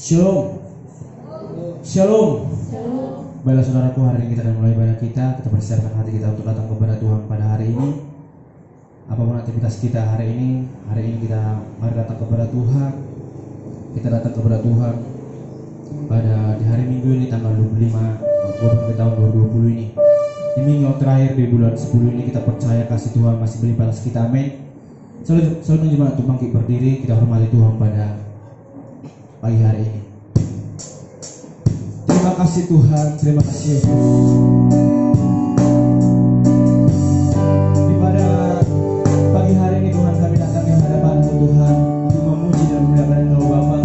Shalom. Shalom. Baiklah saudaraku, hari ini kita akan mulai ibadah kita. Kita persiapkan hati kita untuk datang kepada Tuhan pada hari ini. Apapun aktivitas kita hari ini kita mari datang kepada Tuhan. Kita datang kepada Tuhan pada di hari Minggu ini tanggal 25 Oktober tahun 2020 ini. Di minggu terakhir di bulan 10 ini kita percaya kasih Tuhan masih berlimpah atas kita. Amin. Selalu jemaat untuk bangkit berdiri, kita hormati Tuhan pada pagi hari ini. Terima kasih Tuhan, terima kasih Yesus. Di pada pagi hari ini Tuhan, kami datang di hadapan-Mu Tuhan untuk memuji dan memuliakan Engkau Bapa.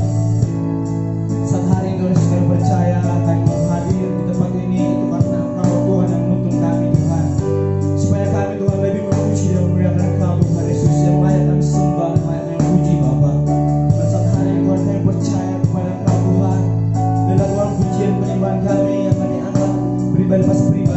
Saat hari ini kami percaya kami mau hadir di tempat ini itu karena Engkau Tuhan yang menuntun kami Tuhan, supaya kami Tuhan lebih memuji dan memuliakan Engkau Tuhan Yesus yang layak kami sembah dan layak kami puji Bapa. Dan saat hari ini Tuhan kami percaya kepada Engkau Tuhan, dan Tuhan pujian penyembahan kami yang kami anggap beribadah pas pribadi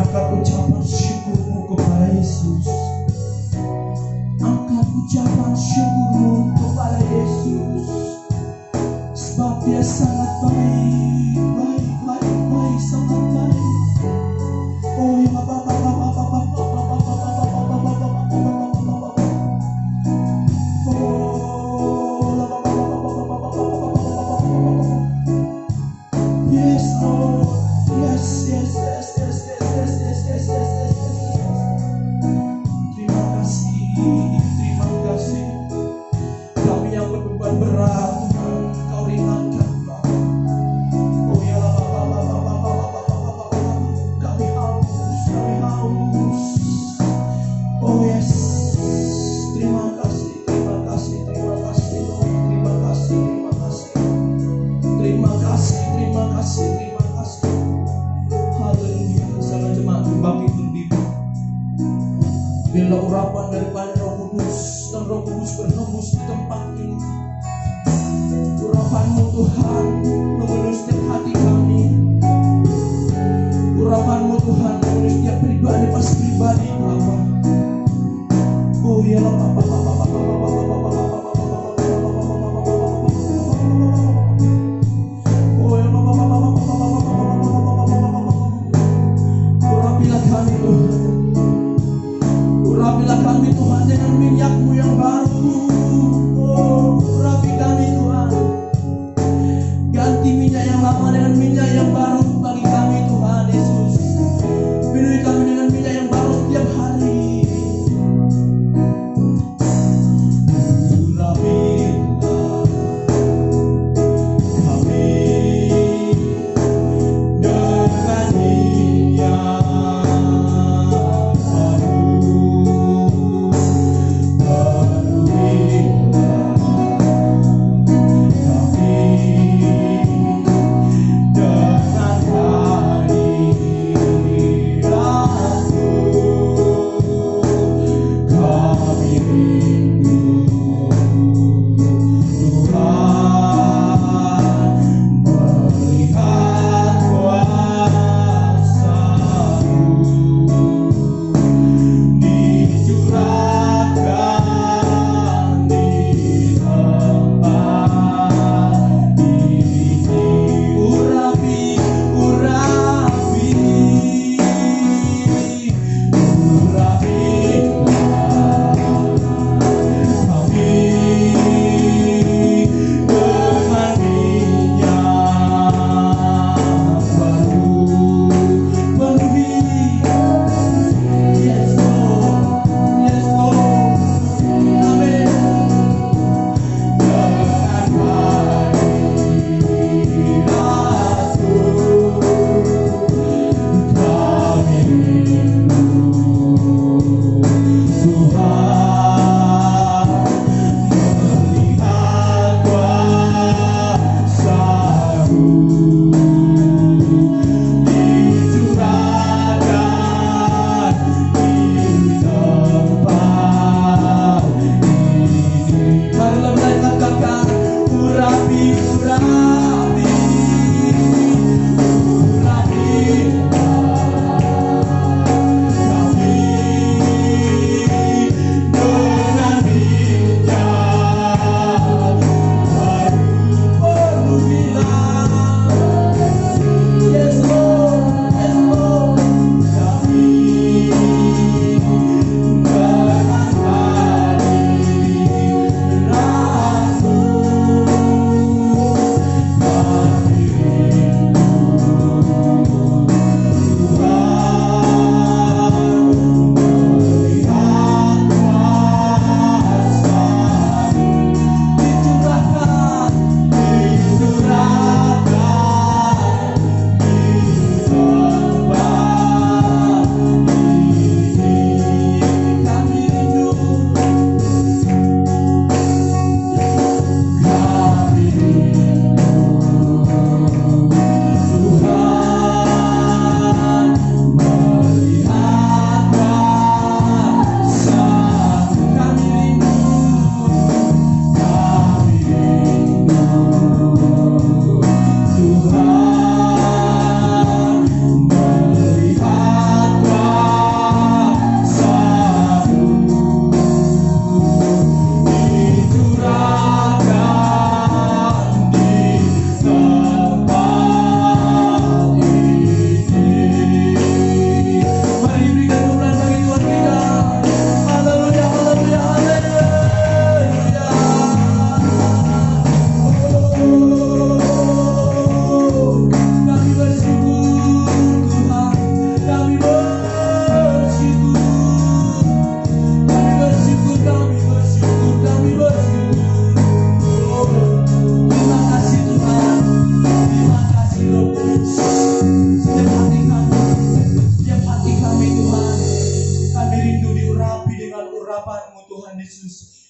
Angkat ucapan syukurmu kepada Yesus. Angkat ucapan syukurmu kepada Yesus. Sebab Dia sangat baik, baik, baik, baik, sangat baik. Oh ya yes Lord, yes, yes, yes, yes, yes, yes, yes, yes, yes, yes, yes. Terima kasih, terima kasih. Kami yang berbeban berat, Tuhan, Kau ringankan Bapa. Oh ya kami haus, kami haus. Oh yes, terima kasih, terima kasih, terima kasih, Lord, terima kasih, terima kasih, terima kasih, terima kasih, terima kasih. Haleluya, sama jemaat berbangkit berdiri. Biarlah urapan daripada Roh Kudus dan Roh Kudus berhembus di tempat ini. Urapan-Mu Tuhan memenuhi setiap hati kami. Urapan-Mu Tuhan memenuhi setiap pribadi pas pribadi Bapa. Oh ya Bapa. Oh ya urapilah kami Tuhan. Urapilah kami Tuhan dengan minyak-Mu yang baru. Oh, urapi kami Tuhan. Ganti minyak yang lama dengan minyak yang baru bagi kami Tuhan Yesus. Penuhi kami dengan minyak yang baru setiap hari. Urapilah kami dengan minyak baru.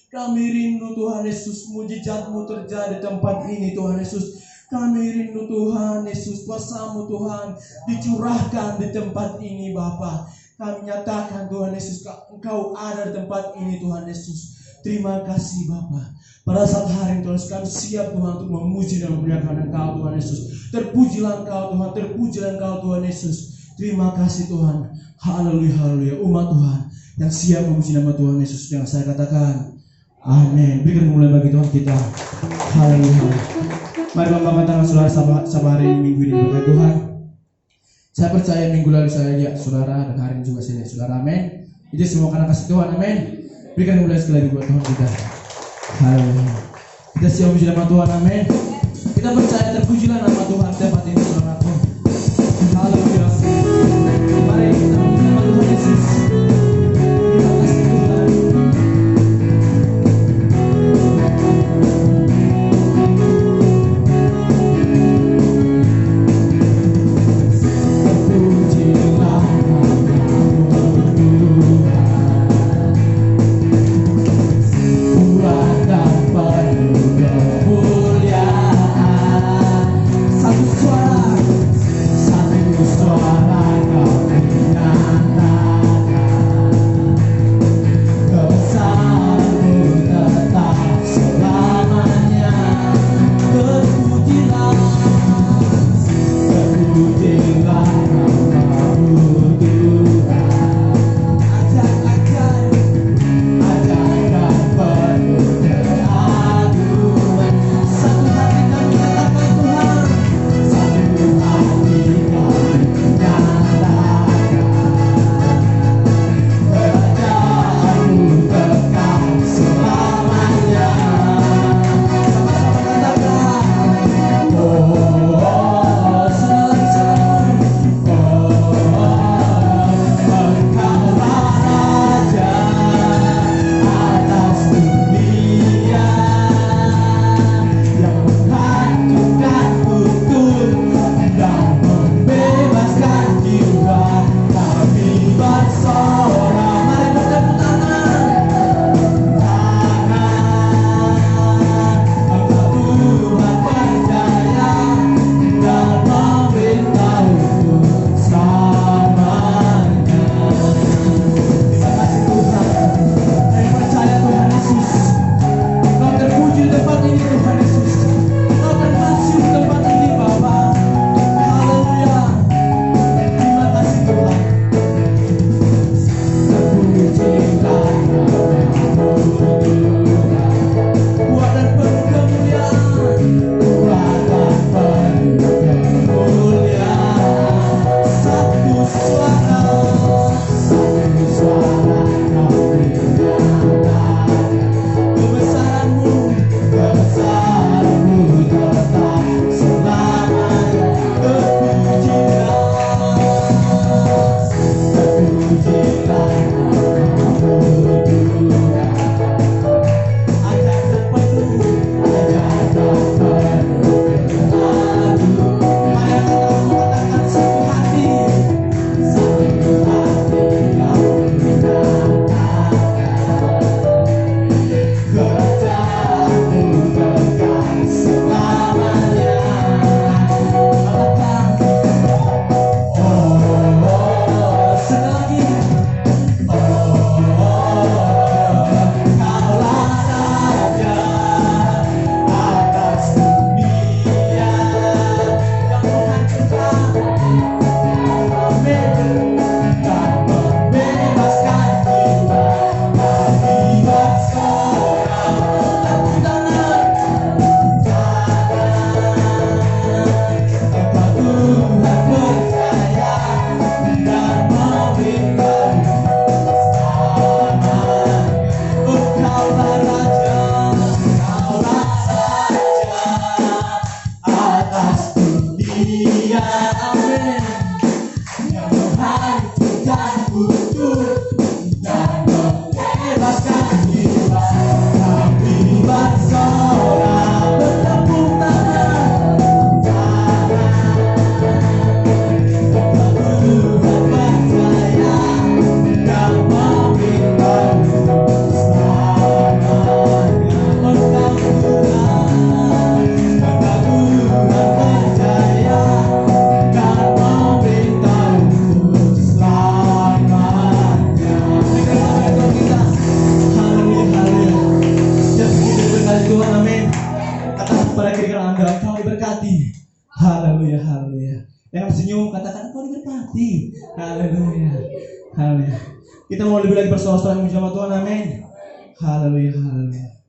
Kami rindu Tuhan Yesus, mujizat-Mu terjadi di tempat ini Tuhan Yesus. Kami rindu Tuhan Yesus, kuasa-Mu Tuhan dicurahkan di tempat ini Bapa. Kami nyatakan Tuhan Yesus, Engkau ada di tempat ini Tuhan Yesus. Terima kasih Bapa. Pada saat hari ini Tuhan Yesus, kami siap Tuhan untuk memuji dan memuliakan Engkau Tuhan Yesus. Terpujilah Engkau Tuhan, terpujilah Engkau Tuhan Yesus. Terima kasih Tuhan. Haleluya, haleluya. Umat Tuhan yang siap memuji nama Tuhan Yesus, yang saya katakan amin. Berikan mulai bagi Tuhan kita. Haleluya. Mari Bapak tangan saudara sama hari ini, minggu ini berkat Tuhan. Saya percaya minggu lalu saya lihat saudara, dan hari ini juga saya lihat saudara. Amin. Itu semua karena kasih Tuhan. Amin. Berikan mulai sekali lagi buat Tuhan kita. Haleluya. Kita siap memuji nama Tuhan. Amin. Kita percaya terpujilah nama Tuhan tempat ini saudaraku. Haleluya. Mari kita memuji nama Tuhan Yesus. Terima kasih Tuhan. lagi. Haleluya. Haleluya. Kita mau lebih lagi bersorak-sorai bersama Tuhan. Amin. Haleluya. Haleluya.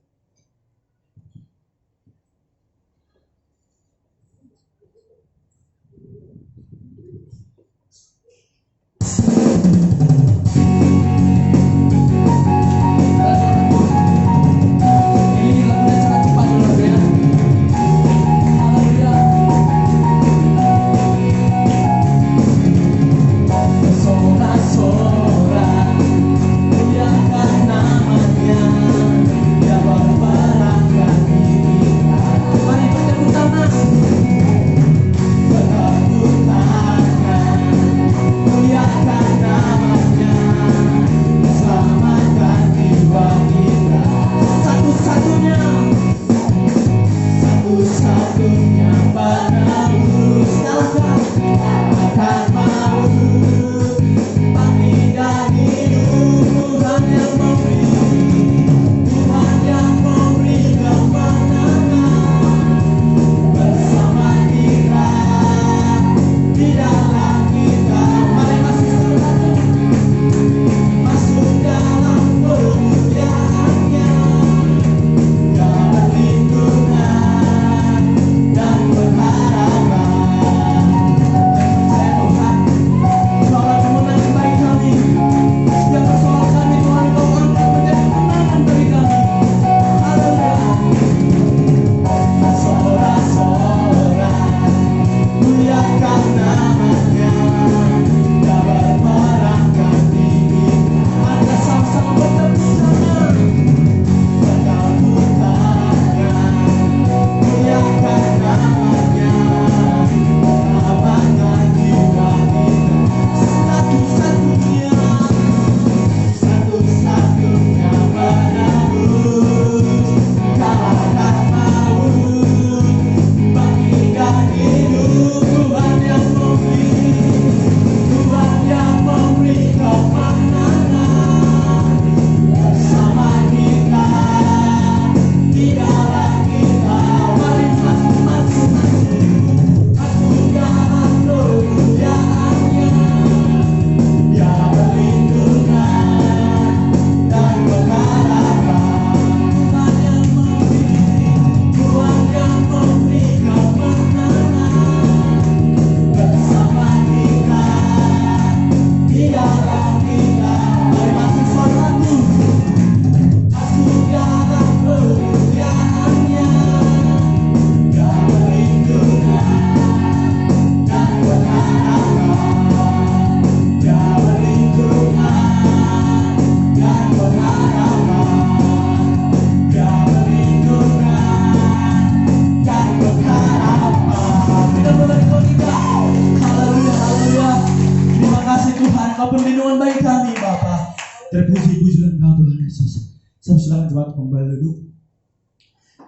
Terpuji-pujilah Engkau Tuhan Yesus. Silakan jemaat kembali duduk.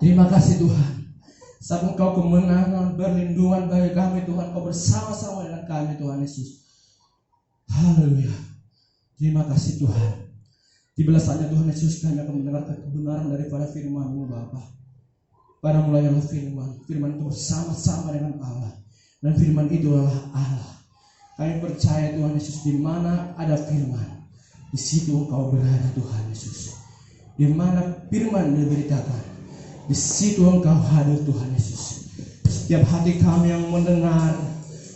Terima kasih Tuhan. Saat Engkau kemenangan, perlindungan bagi kami Tuhan. Kau bersama-sama dengan kami Tuhan Yesus. Haleluya. Terima kasih Tuhan. Di belasannya Tuhan Yesus kami akan mendengarkan kebenaran daripada firman-Mu Bapa. Pada mulanya firman. Firman itu bersama-sama dengan Allah. Dan firman itu adalah Allah. Kami percaya Tuhan Yesus, di mana ada firman, di situ Engkau berada Tuhan Yesus. Di mana firman diberitakan, di situ Engkau hadir Tuhan Yesus. Setiap hati kami yang mendengar,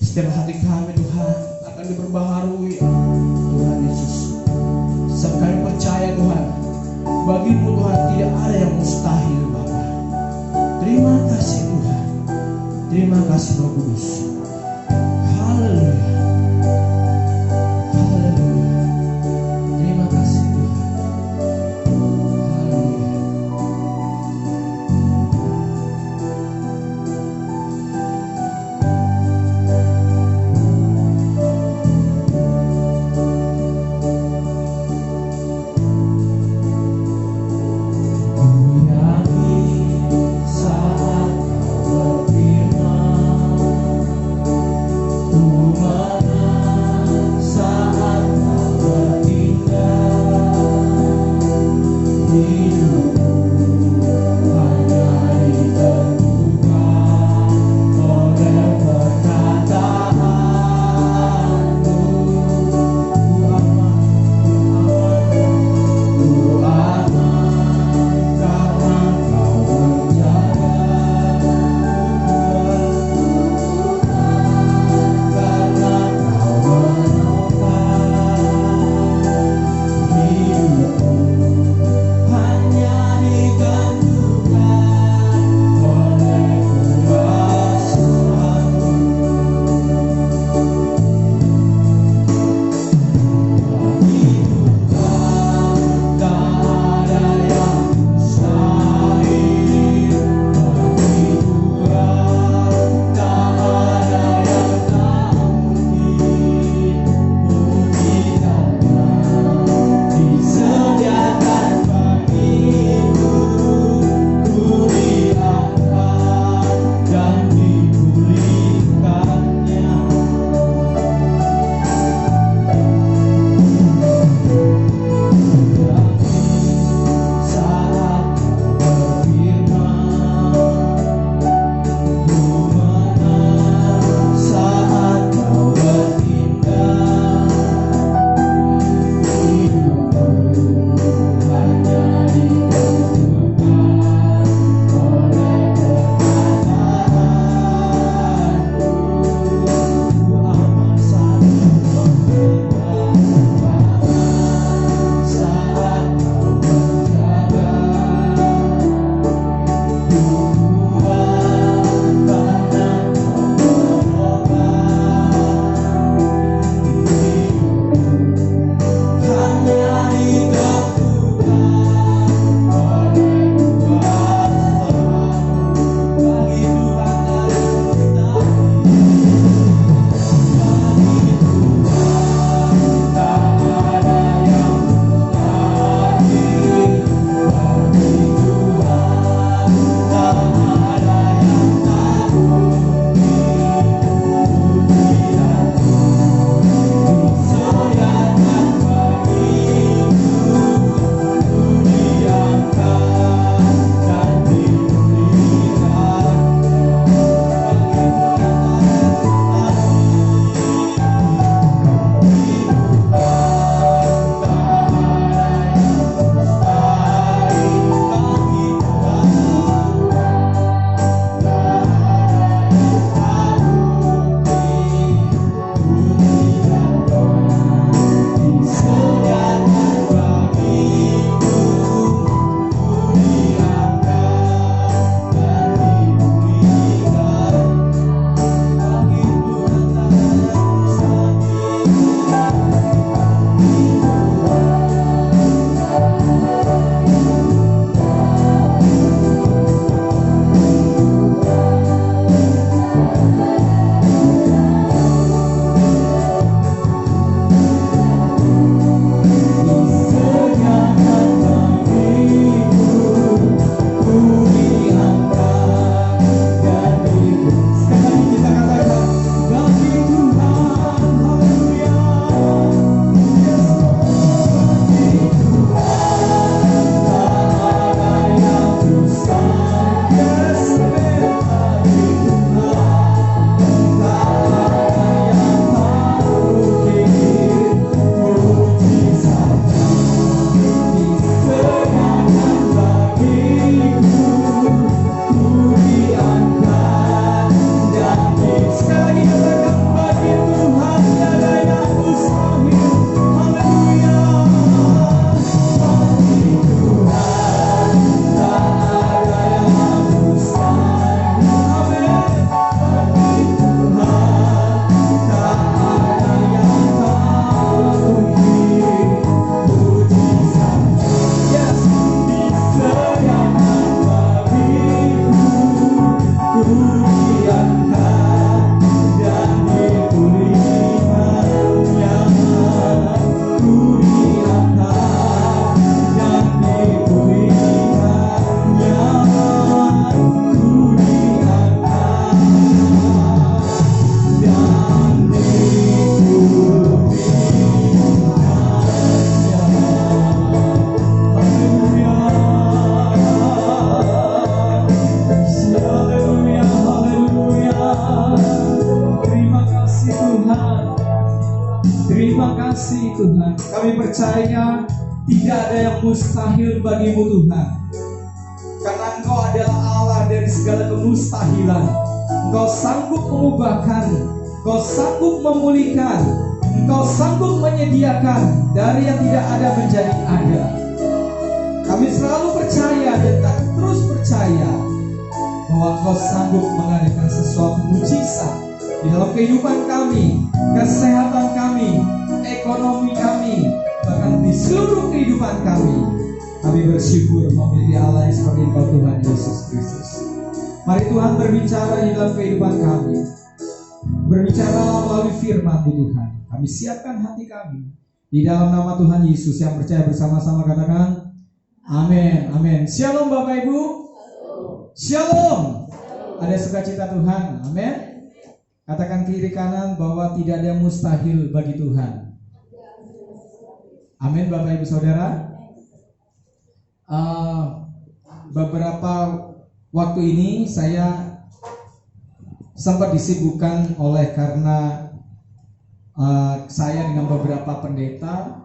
setiap hati kami Tuhan akan diperbaharui Tuhan Yesus. Sebab kami percaya Tuhan, bagi-Mu Tuhan tidak ada yang mustahil Bapa. Terima kasih Tuhan. Terima kasih Roh Kudus. Haleluya. Terima kasih Tuhan. Kami percaya tidak ada yang mustahil bagimu Tuhan. Karena Engkau adalah Allah dari segala kemustahilan. Engkau sanggup mengubahkan, Engkau sanggup memulihkan, Engkau sanggup menyediakan dari yang tidak ada menjadi ada. Kami selalu percaya dan terus percaya bahwa Engkau sanggup mengadakan sesuatu mujizat di dalam kehidupan kami, kesehatan kami, ekonomi kami, bahkan di seluruh kehidupan kami. Kami bersyukur memiliki Allah yang seperti Engkau Tuhan Yesus Kristus. Mari Tuhan berbicara di dalam kehidupan kami. Berbicara melalui firman-Mu Tuhan. Kami siapkan hati kami. Di dalam nama Tuhan Yesus yang percaya bersama-sama katakan amin, amin. Shalom Bapak Ibu. Shalom. Ada sukacita Tuhan, amin. Katakan kiri kanan bahwa tidak ada yang mustahil bagi Tuhan. Amin Bapak Ibu Saudara. Beberapa waktu ini saya sempat disibukkan oleh karena saya dengan beberapa pendeta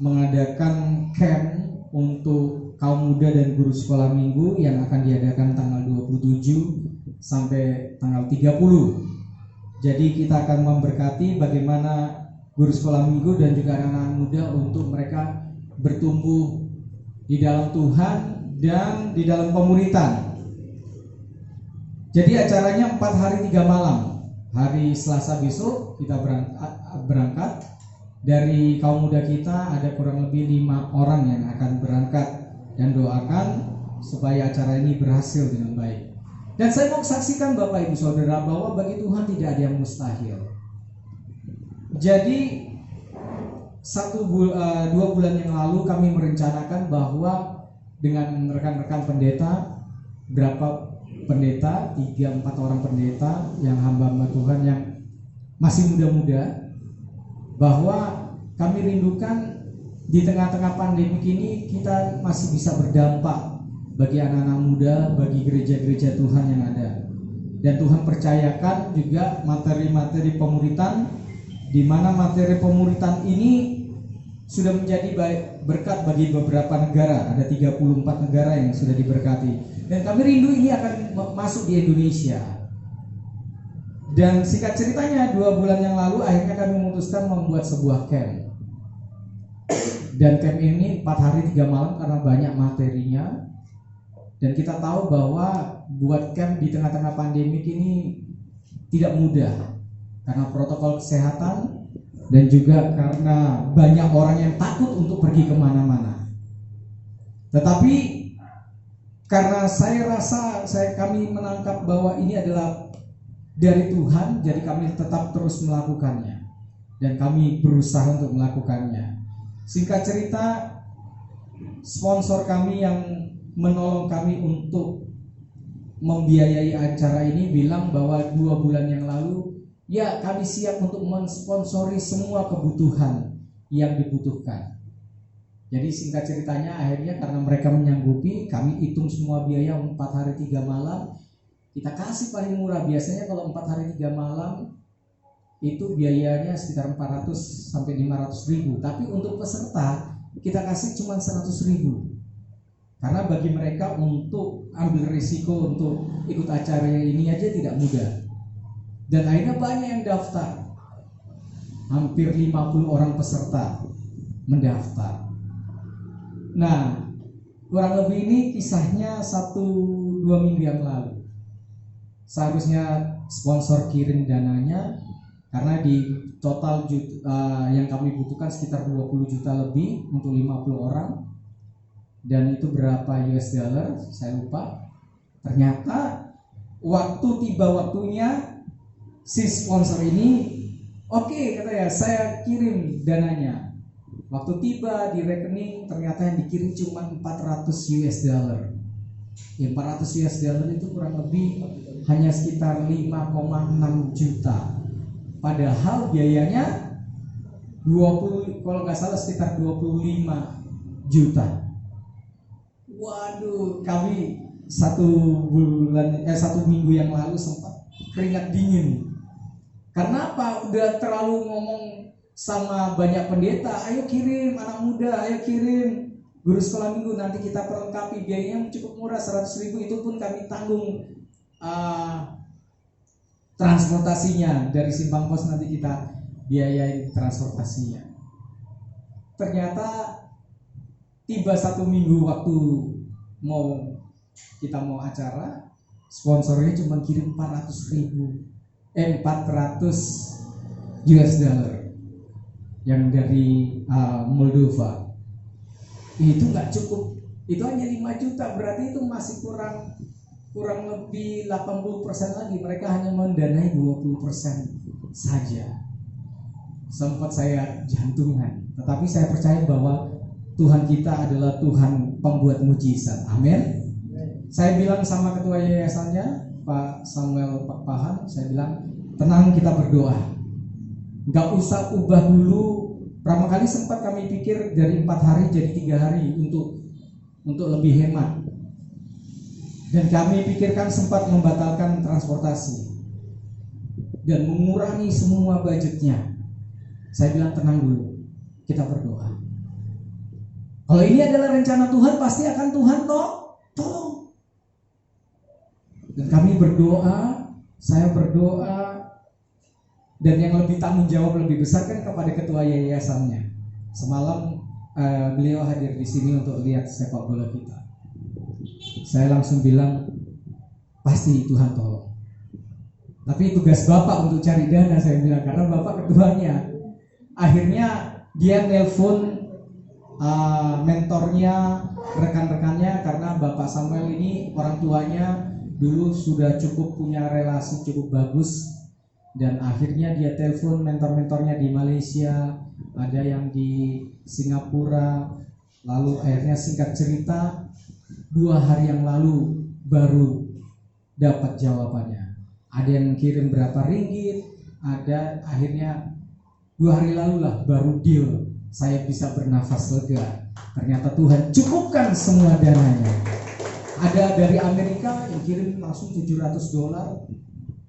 mengadakan camp untuk kaum muda dan guru sekolah minggu yang akan diadakan tanggal 27 sampai tanggal 30. Jadi kita akan memberkati bagaimana guru sekolah minggu dan juga anak-anak muda untuk mereka bertumbuh di dalam Tuhan dan di dalam pemuritan. Jadi acaranya 4 hari 3 malam. Hari Selasa besok kita berangkat. Dari kaum muda kita ada kurang lebih 5 orang yang akan berangkat. Dan doakan supaya acara ini berhasil dengan baik. Dan saya mau saksikan Bapak Ibu Saudara bahwa bagi Tuhan tidak ada yang mustahil. Jadi 2 bulan yang lalu kami merencanakan bahwa dengan rekan-rekan pendeta, berapa pendeta, 3-4 orang pendeta yang hamba-hamba Tuhan yang masih muda-muda, bahwa kami rindukan di tengah-tengah pandemi ini kita masih bisa berdampak bagi anak-anak muda, bagi gereja-gereja Tuhan yang ada. Dan Tuhan percayakan juga materi-materi pemuritan, di mana materi pemuritan ini sudah menjadi berkat bagi beberapa negara. Ada 34 negara yang sudah diberkati. Dan kami rindu ini akan masuk di Indonesia. Dan singkat ceritanya 2 bulan yang lalu akhirnya kami memutuskan membuat sebuah camp. Dan camp ini 4 hari 3 malam karena banyak materinya. Dan kita tahu bahwa buat camp di tengah-tengah pandemi ini tidak mudah. Karena protokol kesehatan dan juga karena banyak orang yang takut untuk pergi kemana-mana. Tetapi karena kami menangkap bahwa ini adalah dari Tuhan, jadi kami tetap terus melakukannya dan kami berusaha untuk melakukannya. Singkat cerita, sponsor kami yang menolong kami untuk membiayai acara ini bilang bahwa 2 bulan yang lalu, ya kami siap untuk mensponsori semua kebutuhan yang dibutuhkan. Jadi singkat ceritanya akhirnya karena mereka menyanggupi, kami hitung semua biaya 4 hari 3 malam. Kita kasih paling murah, biasanya kalau 4 hari 3 malam itu biayanya sekitar 400 sampai 500 ribu. Tapi untuk peserta kita kasih cuma 100 ribu. Karena bagi mereka untuk ambil risiko untuk ikut acara ini aja tidak mudah. Dan akhirnya banyak yang daftar. Hampir 50 orang peserta mendaftar. Nah, kurang lebih ini kisahnya 1-2 minggu yang lalu. Seharusnya sponsor kirim dananya, karena di total yang kami butuhkan sekitar 20 juta lebih untuk 50 orang. Dan itu berapa US dollar saya lupa. Ternyata waktu tiba waktunya si sponsor ini oke, kata ya, saya kirim dananya. Waktu tiba di rekening ternyata yang dikirim cuma 400 US dollar. Ya, 400 US dollar itu kurang lebih hanya sekitar 5,6 juta. Padahal biayanya 20, kalau nggak salah sekitar 25 juta. Waduh, kami 1 minggu yang lalu sempat keringat dingin. Karena apa? Udah terlalu ngomong sama banyak pendeta, ayo kirim anak muda, ayo kirim guru sekolah minggu, nanti kita perlengkapi, biayanya cukup murah 100.000, itu pun kami tanggung transportasinya dari Simpang Pos, nanti kita biayain transportasinya. Ternyata tiba 1 minggu waktu kita mau acara, sponsornya cuma kirim 400 US dollar yang dari Moldova. Itu nggak cukup, itu hanya 5 juta, berarti itu masih kurang lebih 80% lagi. Mereka hanya mendanai 20% saja. Sempat saya jantungan, tetapi saya percaya bahwa Tuhan kita adalah Tuhan pembuat mujizat. Amin. Saya bilang sama ketua yayasannya, Pak Samuel Pak Pahan, saya bilang, tenang, kita berdoa, nggak usah ubah dulu. Pertama kali sempat kami pikir dari 4 hari jadi 3 hari untuk lebih hemat, dan kami pikirkan sempat membatalkan transportasi dan mengurangi semua budgetnya. Saya bilang, tenang dulu, kita berdoa. Kalau ini adalah rencana Tuhan, pasti akan Tuhan tolong. Dan kami berdoa, saya berdoa, dan yang lebih tanggung jawab lebih besar kan kepada ketua yayasannya. Semalam beliau hadir di sini untuk lihat sepak bola kita. Saya langsung bilang, pasti Tuhan tolong. Tapi tugas Bapak untuk cari dana, saya bilang, karena Bapak ketuanya. Akhirnya dia nelpon mentornya, rekan-rekannya, karena Bapak Samuel ini orang tuanya dulu sudah cukup punya relasi cukup bagus, dan akhirnya dia telepon mentor-mentornya di Malaysia, ada yang di Singapura. Lalu akhirnya singkat cerita 2 hari yang lalu baru dapat jawabannya. Ada yang kirim berapa ringgit, ada akhirnya 2 hari lalu lah baru deal. Saya bisa bernafas lega. Ternyata Tuhan cukupkan semua dananya. Ada dari Amerika yang kirim langsung $700,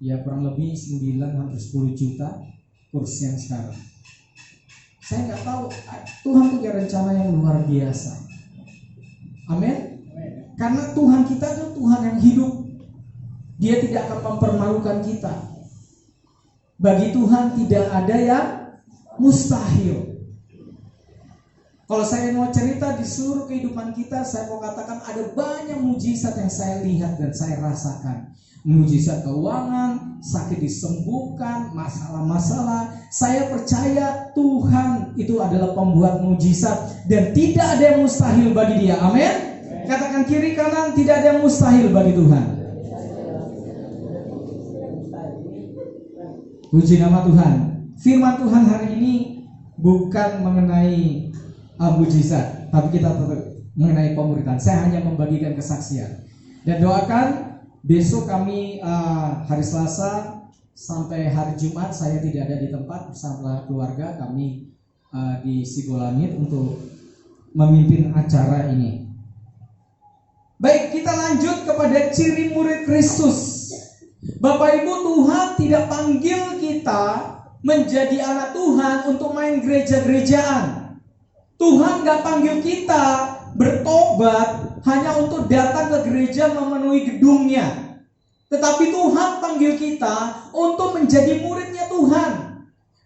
ya kurang lebih 9 hampir 10 juta kurs yang sekarang. Saya nggak tahu, Tuhan punya rencana yang luar biasa. Amin. Karena Tuhan kita itu Tuhan yang hidup. Dia tidak akan mempermalukan kita. Bagi Tuhan tidak ada yang mustahil. Kalau saya mau cerita di seluruh kehidupan kita, saya mau katakan ada banyak mujizat yang saya lihat dan saya rasakan. Mujizat keuangan, sakit disembuhkan, masalah-masalah. Saya percaya Tuhan itu adalah pembuat mujizat dan tidak ada yang mustahil bagi Dia. Amin. Katakan kiri kanan, tidak ada yang mustahil bagi Tuhan. Puji nama Tuhan. Firman Tuhan hari ini bukan mengenai mujizat, tapi kita tetap mengenai pemuridan. Saya hanya membagikan kesaksian. Dan doakan besok kami hari Selasa sampai hari Jumat saya tidak ada di tempat bersama keluarga kami di Sigolangit untuk memimpin acara ini. Baik, kita lanjut kepada ciri murid Kristus. Bapak Ibu, Tuhan tidak panggil kita menjadi anak Tuhan untuk main gereja-gerejaan. Tuhan gak panggil kita bertobat hanya untuk datang ke gereja memenuhi gedungnya. Tetapi Tuhan panggil kita untuk menjadi muridnya Tuhan.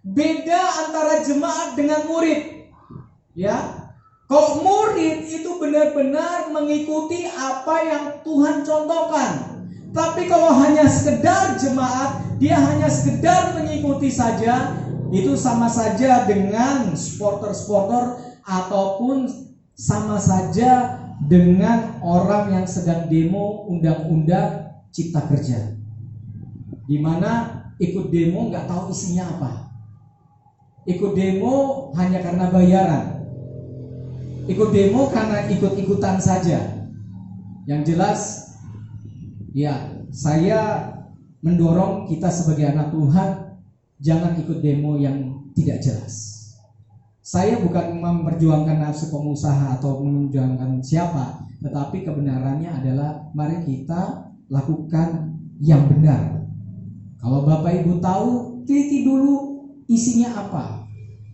Beda antara jemaat dengan murid. Ya, kalau murid itu benar-benar mengikuti apa yang Tuhan contohkan. Tapi kalau hanya sekedar jemaat, dia hanya sekedar mengikuti saja, itu sama saja dengan supporter-supporter ataupun sama saja dengan orang yang sedang demo undang-undang cipta kerja, di mana ikut demo nggak tahu isinya apa, ikut demo hanya karena bayaran, ikut demo karena ikut-ikutan saja. Yang jelas, ya saya mendorong kita sebagai anak Tuhan jangan ikut demo yang tidak jelas. Saya bukan memperjuangkan nafsu pengusaha atau memperjuangkan siapa, tetapi kebenarannya adalah mari kita lakukan yang benar. Kalau Bapak Ibu tahu, teliti dulu isinya apa.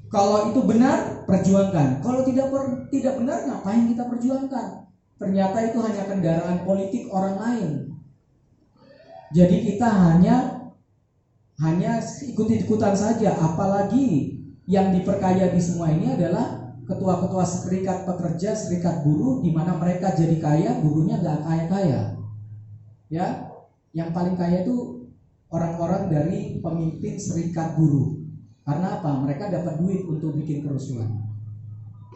Kalau itu benar, perjuangkan. Kalau tidak benar, ngapain kita perjuangkan? Ternyata itu hanya kendaraan politik orang lain. Jadi kita hanya ikut-ikutan saja. Apalagi yang diperkaya di semua ini adalah ketua-ketua serikat pekerja, serikat buruh, di mana mereka jadi kaya, buruhnya nggak kaya-kaya. Ya, yang paling kaya itu orang-orang dari pemimpin serikat buruh. Karena apa? Mereka dapat duit untuk bikin kerusuhan.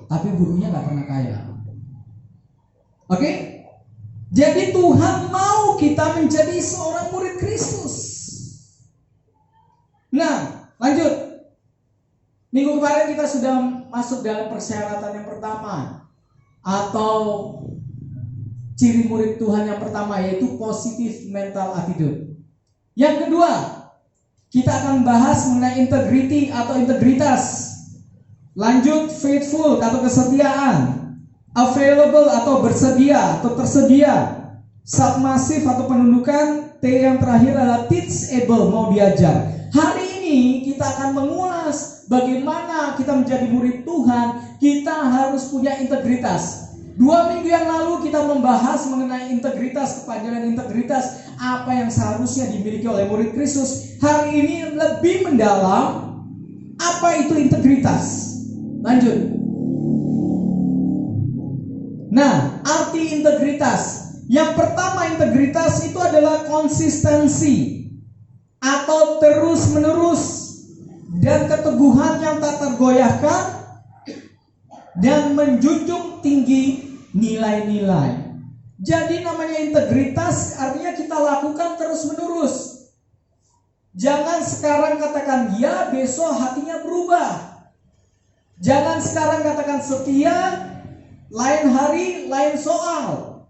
Tapi buruhnya nggak pernah kaya. Oke? Jadi Tuhan mau kita menjadi seorang murid Kristus. Nah, lanjut. Minggu kemarin kita sudah masuk dalam persyaratan yang pertama, atau ciri murid Tuhan yang pertama, yaitu positive mental attitude. Yang kedua, kita akan bahas mengenai integrity atau integritas. Lanjut, faithful atau kesetiaan, available atau bersedia atau tersedia, submissive atau penundukan, T yang terakhir adalah teachable, mau diajar. Hari ini kita akan mengulas bagaimana kita menjadi murid Tuhan. Kita harus punya integritas. 2 minggu yang lalu kita membahas mengenai integritas, kepanjangan integritas, apa yang seharusnya dimiliki oleh murid Kristus. Hari ini lebih mendalam, apa itu integritas. Lanjut. Nah, arti integritas. Yang pertama, integritas itu adalah konsistensi atau terus-menerus dan keteguhan yang tak tergoyahkan dan menjunjung tinggi nilai-nilai. Jadi namanya integritas artinya kita lakukan terus-menerus. Jangan sekarang katakan ya, besok hatinya berubah. Jangan sekarang katakan setia, lain hari lain soal.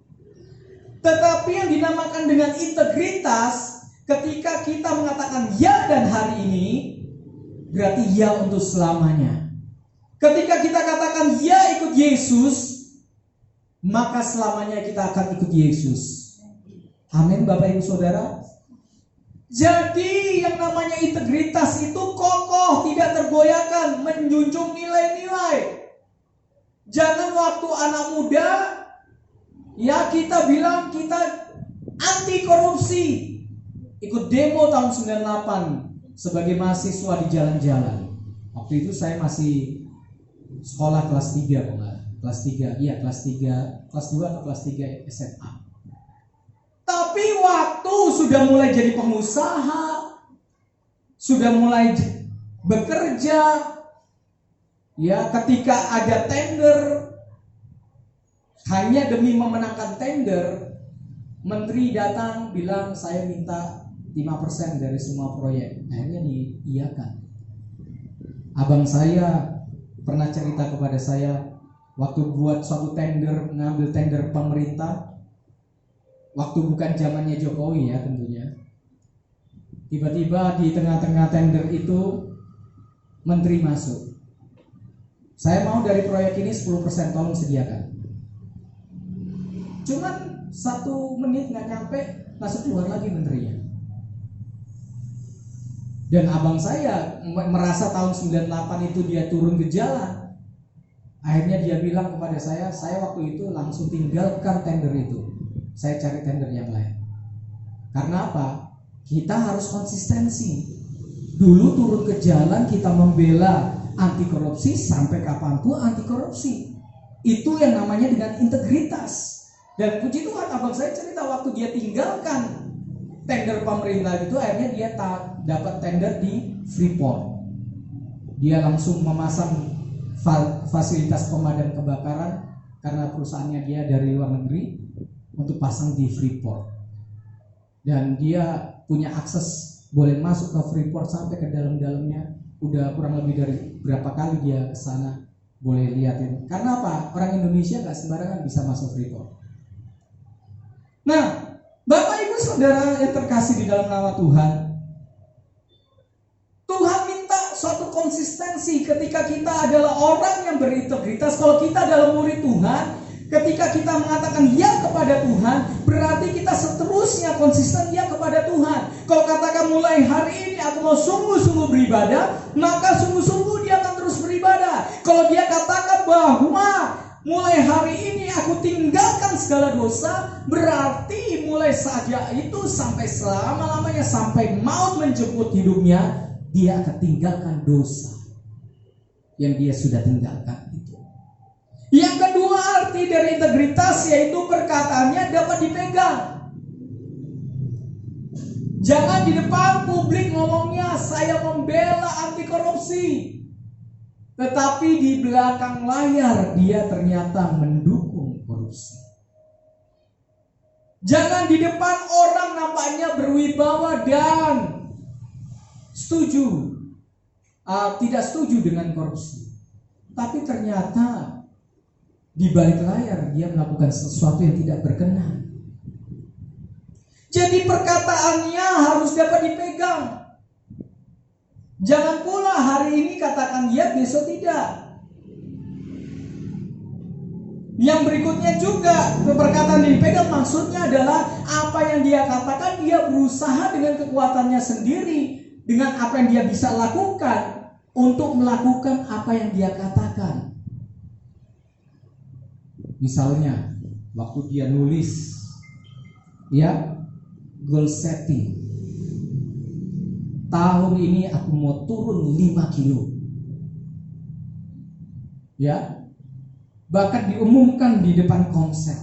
Tetapi yang dinamakan dengan integritas, ketika kita mengatakan ya dan hari ini, berarti ya untuk selamanya. Ketika kita katakan ya ikut Yesus, maka selamanya kita akan ikut Yesus. Amin, Bapak Ibu Saudara. Jadi yang namanya integritas itu kokoh, tidak tergoyahkan, menjunjung nilai-nilai. Jangan waktu anak muda ya kita bilang kita anti korupsi, ikut demo tahun 98 sebagai mahasiswa di jalan-jalan. Waktu itu saya masih sekolah kelas 3 kelas 3, iya kelas 3, kelas 2 atau kelas 3 SMA. Tapi waktu sudah mulai jadi pengusaha, sudah mulai bekerja, ya ketika ada tender, hanya demi memenangkan tender, menteri datang bilang saya minta 5% dari semua proyek. Akhirnya diiyakan. Abang saya pernah cerita kepada saya, waktu buat suatu tender, ngambil tender pemerintah, waktu bukan zamannya Jokowi ya tentunya. Tiba-tiba di tengah-tengah tender itu menteri masuk. Saya mau dari proyek ini 10%, tolong sediakan. Cuman 1 menit nggak nyampe, langsung keluar lagi menterinya. Dan abang saya merasa tahun 98 itu dia turun ke jalan. Akhirnya dia bilang kepada saya waktu itu langsung tinggalkan tender itu. Saya cari tender yang lain. Karena apa? Kita harus konsistensi. Dulu turun ke jalan kita membela anti korupsi, sampai kapanpun anti korupsi. Itu yang namanya dengan integritas. Dan puji Tuhan, abang saya cerita waktu dia tinggalkan tender pemerintah itu, akhirnya dia dapat tender di Freeport. Dia langsung memasang fasilitas pemadam kebakaran karena perusahaannya dia dari luar negeri untuk pasang di Freeport. Dan dia punya akses boleh masuk ke Freeport sampai ke dalam-dalamnya. Udah kurang lebih dari berapa kali dia ke sana, boleh liatin. Karena apa? Orang Indonesia nggak sembarangan bisa masuk Freeport. Nah, Bapak Ibu Saudara yang terkasih di dalam nama Tuhan, Tuhan minta suatu konsistensi ketika kita adalah orang yang berintegritas. Kalau kita adalah murid Tuhan, ketika kita mengatakan ya kepada Tuhan, berarti kita seterusnya konsisten ya kepada Tuhan. Kalau katakan mulai hari ini aku mau sungguh-sungguh beribadah, maka sungguh-sungguh dia akan terus beribadah. Kalau dia katakan bahwa mulai hari ini aku tinggalkan segala dosa, berarti mulai saja itu sampai selama-lamanya, sampai maut menjemput hidupnya, dia akan tinggalkan dosa yang dia sudah tinggalkan itu. Yang kedua arti dari integritas yaitu perkataannya dapat dipegang. Jangan di depan publik ngomongnya saya membela anti korupsi, tetapi di belakang layar dia ternyata mendukung korupsi. Jangan di depan orang nampaknya berwibawa dan tidak setuju dengan korupsi, tapi ternyata di balik layar dia melakukan sesuatu yang tidak berkenan. Jadi perkataannya harus dapat dipegang. Jangan pula hari ini katakan ya, besok tidak. Yang berikutnya juga perkataan dipegang, maksudnya adalah apa yang dia katakan dia berusaha dengan kekuatannya sendiri, dengan apa yang dia bisa lakukan untuk melakukan apa yang dia katakan. Misalnya waktu dia nulis ya, goal setting, tahun ini aku mau turun 5 kilo. Ya, bahkan diumumkan di depan komsel,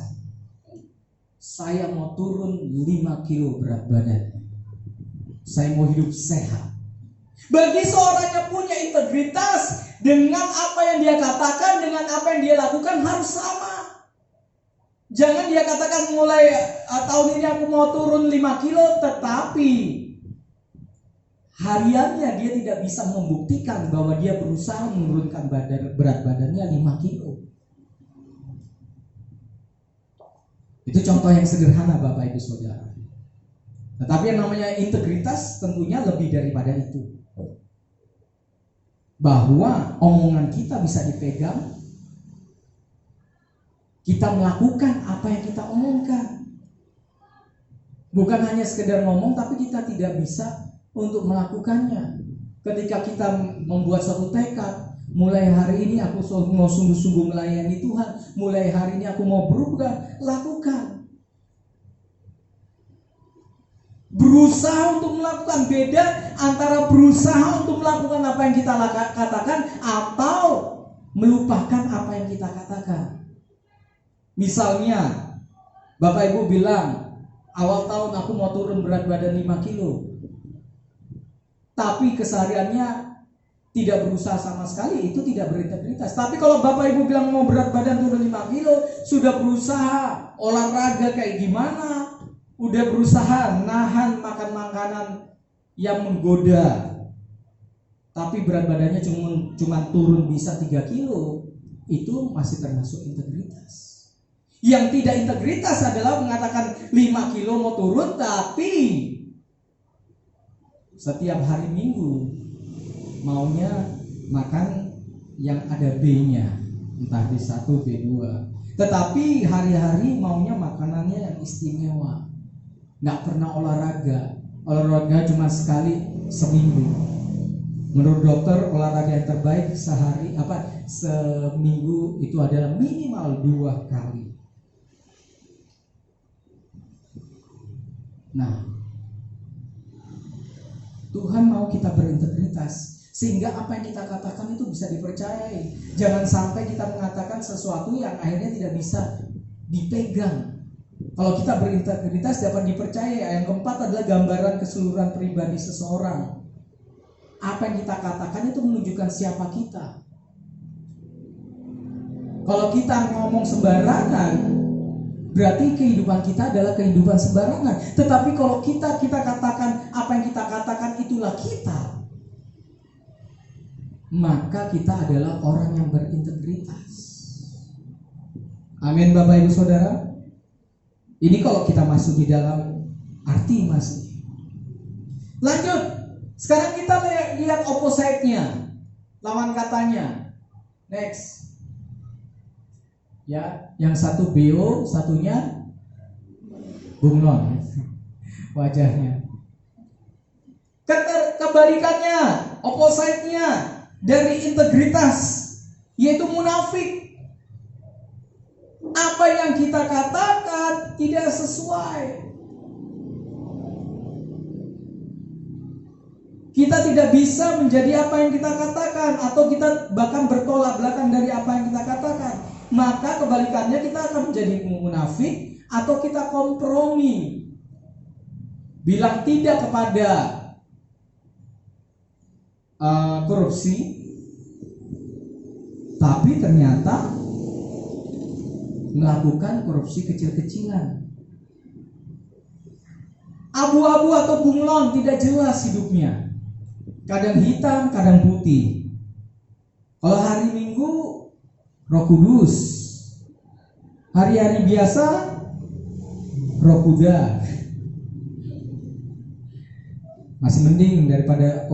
saya mau turun 5 kilo berat badan, saya mau hidup sehat. Bagi seorang yang punya integritas, dengan apa yang dia katakan, dengan apa yang dia lakukan harus sama. Jangan dia katakan mulai tahun ini aku mau turun 5 kilo, tetapi hariannya dia tidak bisa membuktikan bahwa dia berusaha menurunkan berat badannya 5 kilo. Itu contoh yang sederhana Bapak Ibu Saudara. Tetapi yang namanya integritas tentunya lebih daripada itu. Bahwa omongan kita bisa dipegang, kita melakukan apa yang kita omongkan. Bukan hanya sekedar ngomong, tapi kita tidak bisa untuk melakukannya. Ketika kita membuat suatu tekad, mulai hari ini aku mau sungguh-sungguh melayani Tuhan, mulai hari ini aku mau berubah, lakukan. Berusaha untuk melakukan, beda antara berusaha untuk melakukan apa yang kita katakan atau melupakan apa yang kita katakan. Misalnya Bapak Ibu bilang awal tahun aku mau turun berat badan 5 kilo, tapi kesehariannya tidak berusaha sama sekali, itu tidak berintegritas. Tapi kalau Bapak Ibu bilang mau berat badan turun 5 kilo, sudah berusaha olahraga kayak gimana, udah berusaha nahan makan makanan yang menggoda, tapi berat badannya cuma turun bisa 3 kilo, itu masih termasuk integritas. Yang tidak integritas adalah mengatakan 5 kilo mau turun, tapi setiap hari Minggu maunya makan yang ada B-nya, entah B1, B2. Tetapi hari-hari maunya makanannya yang istimewa. Nggak pernah olahraga cuma sekali seminggu. Menurut dokter olahraga yang terbaik seminggu itu adalah minimal 2 kali. Nah, Tuhan mau kita berintegritas sehingga apa yang kita katakan itu bisa dipercayai. Jangan sampai kita mengatakan sesuatu yang akhirnya tidak bisa dipegang. Kalau kita berintegritas dapat dipercaya. Yang keempat adalah gambaran keseluruhan pribadi seseorang. Apa yang kita katakan itu menunjukkan siapa kita. Kalau kita ngomong sembarangan, berarti kehidupan kita adalah kehidupan sembarangan. Tetapi kalau kita katakan apa yang kita katakan itulah kita, maka kita adalah orang yang berintegritas. Amin Bapak Ibu Saudara. Ini kalau kita masuk di dalam arti masih. Lanjut. Sekarang kita lihat opposite-nya, lawan katanya. Next. Ya, yang satu BO, satunya bunglon wajahnya. Kebalikannya, opposite-nya dari integritas yaitu munafik. Apa yang kita katakan tidak sesuai. Kita tidak bisa menjadi apa yang kita katakan, atau kita bahkan bertolak belakang dari apa yang kita katakan. Maka kebalikannya, kita akan menjadi munafik atau kita kompromi. Bilang tidak kepada korupsi, tapi ternyata melakukan korupsi kecil-kecilan. Abu-abu atau bunglon, tidak jelas hidupnya. Kadang hitam, kadang putih. Kalau hari Minggu Roh Kudus, hari-hari biasa Roh Kuda. Masih mending daripada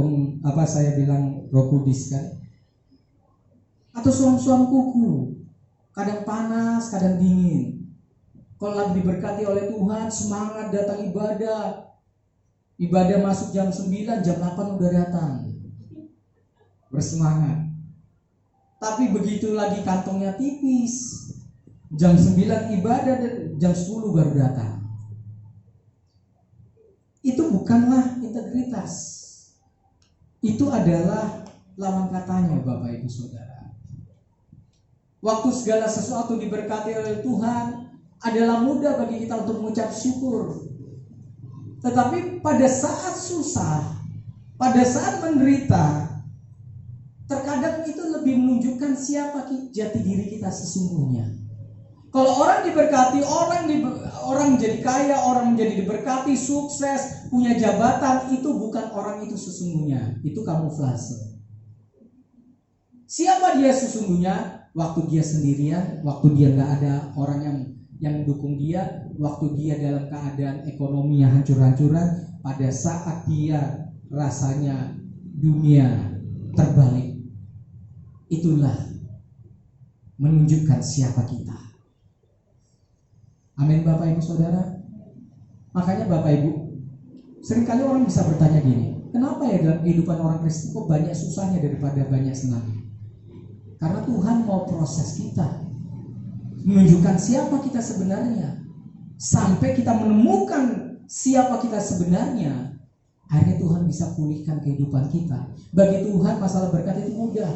saya bilang Roh Kudus kan. Atau suam-suam kuku, kadang panas, kadang dingin. Kalau lagi diberkati oleh Tuhan, semangat datang ibadah. Ibadah masuk jam 9, jam 8 udah datang. Bersemangat. Tapi begitu lagi kantongnya tipis, jam 9 ibadah dan jam 10 baru datang. Itu bukanlah integritas. Itu adalah lawan katanya, Bapak Ibu Saudara. Waktu segala sesuatu diberkati oleh Tuhan, adalah mudah bagi kita untuk mengucap syukur. Tetapi pada saat susah, pada saat menderita, terkadang itu lebih menunjukkan siapa jati diri kita sesungguhnya. Kalau orang diberkati, orang menjadi kaya, orang menjadi diberkati, sukses, punya jabatan, itu bukan orang itu sesungguhnya. Itu kamuflase. Siapa dia sesungguhnya? Waktu dia sendirian, waktu dia nggak ada orang yang mendukung dia, waktu dia dalam keadaan ekonomi yang hancur-hancuran, pada saat dia rasanya dunia terbalik, itulah menunjukkan siapa kita. Amin, Bapak Ibu Saudara. Makanya Bapak Ibu, seringkali orang bisa bertanya gini, kenapa ya dalam kehidupan orang Kristen kok banyak susahnya daripada banyak senang? Karena Tuhan mau proses kita, menunjukkan siapa kita sebenarnya. Sampai kita menemukan siapa kita sebenarnya, akhirnya Tuhan bisa pulihkan kehidupan kita. Bagi Tuhan masalah berkat itu mudah.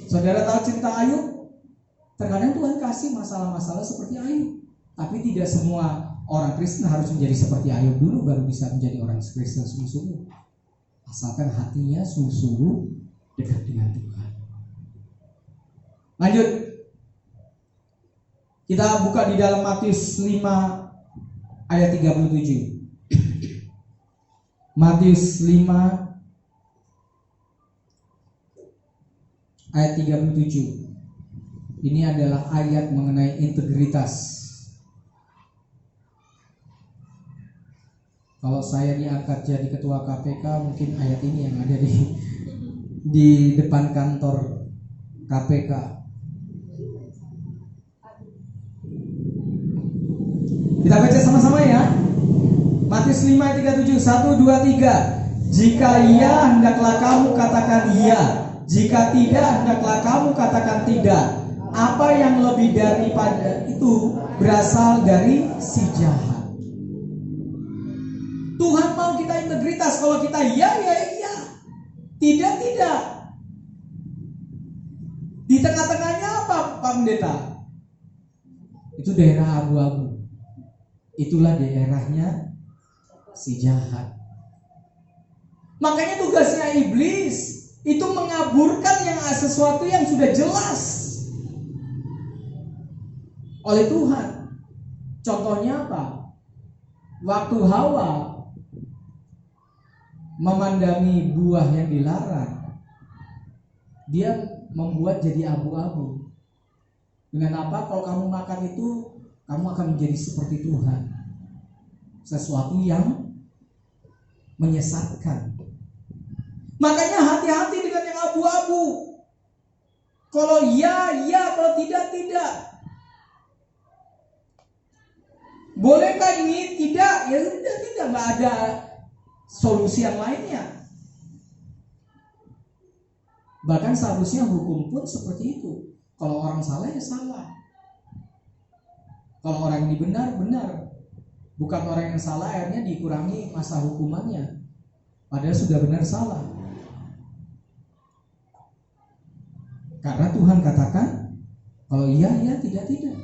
Saudara tahu cerita Ayub? Terkadang Tuhan kasih masalah-masalah seperti Ayub. Tapi tidak semua orang Kristen harus menjadi seperti Ayub dulu baru bisa menjadi orang Kristen sungguh-sungguh. Asalkan hatinya sungguh-sungguh dekat dengan Tuhan. Lanjut. Kita buka di dalam Matius 5 ayat 37. Matius 5 ayat 37. Ini adalah ayat mengenai integritas. Kalau saya diangkat jadi ketua KPK, mungkin ayat ini yang ada di depan kantor KPK. Kita baca sama-sama ya. Matius 5 ayat 37. 1, 2, 3. Jika iya, hendaklah kamu katakan iya. Jika tidak, hendaklah kamu katakan tidak. Apa yang lebih daripada itu berasal dari si jahat. Tuhan mau kita integritas. Kalau kita iya, ya iya. Tidak, tidak. Di tengah-tengahnya apa, Pak Pendeta? Itu daerah abu-abu. Itulah daerahnya si jahat. Makanya tugasnya iblis itu mengaburkan sesuatu yang sudah jelas oleh Tuhan. Contohnya apa? Waktu Hawa memandangi buah yang dilarang, dia membuat jadi abu-abu. Dengan apa? Kalau kamu makan itu, kamu akan menjadi seperti Tuhan. Sesuatu yang menyesatkan. Makanya hati-hati dengan yang abu-abu. Kalau iya, iya, kalau tidak, tidak. Bolehkah ini? Tidak. Ya sudah, tidak. Nggak ada solusi yang lainnya. Bahkan seharusnya hukum pun seperti itu. Kalau orang salah ya salah. Kalau orang ini benar, benar. Bukan orang yang salah akhirnya dikurangi masa hukumannya. Padahal sudah benar salah. Karena Tuhan katakan, kalau iya, iya, tidak, tidak.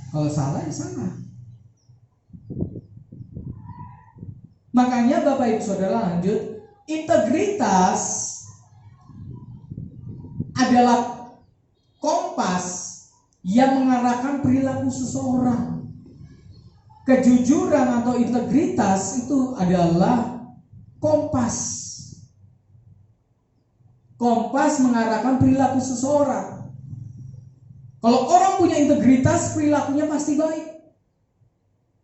Kalau salah, ya salah. Makanya Bapak Ibu Saudara lanjut, integritas adalah kompas yang mengarahkan perilaku seseorang. Kejujuran atau integritas itu adalah kompas. Kompas mengarahkan perilaku seseorang. Kalau orang punya integritas, perilakunya pasti baik.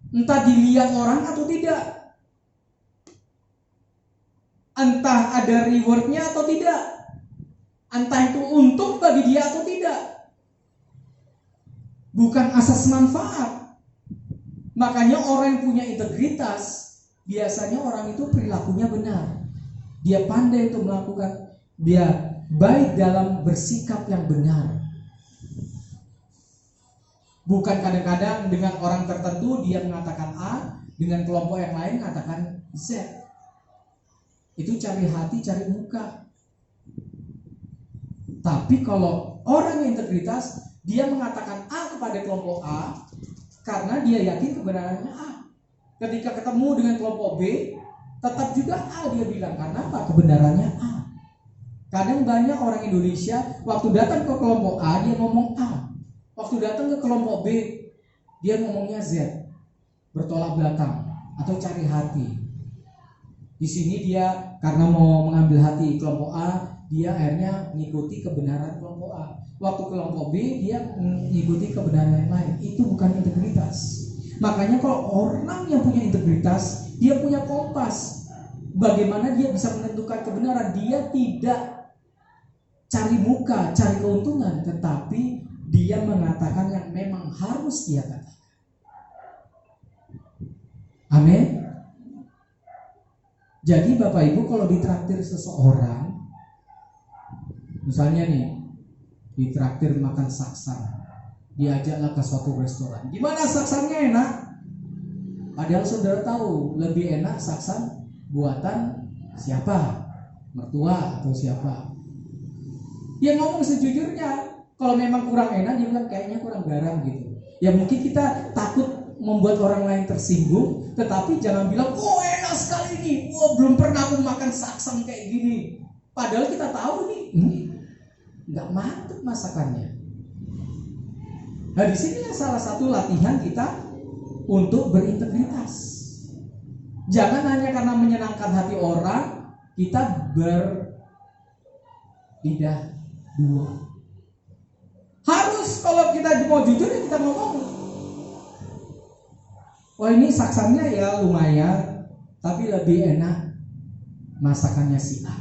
Entah dilihat orang atau tidak. Entah ada rewardnya atau tidak. Entah itu untung bagi dia atau tidak. Bukan asas manfaat. Makanya orang yang punya integritas, biasanya orang itu perilakunya benar. Dia pandai untuk melakukan, dia baik dalam bersikap yang benar. Bukan kadang-kadang dengan orang tertentu dia mengatakan A, dengan kelompok yang lain mengatakan Z. Itu cari hati, cari muka. Tapi kalau orang yang integritas, dia mengatakan A kepada kelompok A karena dia yakin kebenarannya A. Ketika ketemu dengan kelompok B, tetap juga A dia bilang. Karena apa? Kebenarannya A. Kadang banyak orang Indonesia waktu datang ke kelompok A dia ngomong A. Waktu datang ke kelompok B, dia ngomongnya Z, bertolak belakang atau cari hati. Di sini dia karena mau mengambil hati kelompok A, dia akhirnya mengikuti kebenaran kelompok A. Waktu kelompok B, dia mengikuti kebenaran yang lain. Itu bukan integritas. Makanya kalau orang yang punya integritas, dia punya kompas. Bagaimana dia bisa menentukan kebenaran? Dia tidak cari muka, cari keuntungan, tetapi dia mengatakan yang memang harus dia katakan. Amin. Jadi Bapak Ibu kalau ditraktir seseorang, misalnya nih, ditraktir makan saksang, diajaklah ke suatu restoran. Gimana saksangnya enak? Padahal saudara tahu lebih enak saksang buatan siapa? Mertua atau siapa? Dia ngomong sejujurnya. Kalau memang kurang enak, dia bilang kayaknya kurang garam gitu. Ya mungkin kita takut membuat orang lain tersinggung, tetapi jangan bilang, oh enak sekali nih, oh belum pernah aku makan saksang kayak gini. Padahal kita tahu nih, nggak mantap masakannya. Nah di sini salah satu latihan kita untuk berintegritas. Jangan hanya karena menyenangkan hati orang, kita berlidah dua. Harus kalau kita mau jujur ya kita ngomong. Wah ini saksangnya ya lumayan, tapi lebih enak masakannya si A.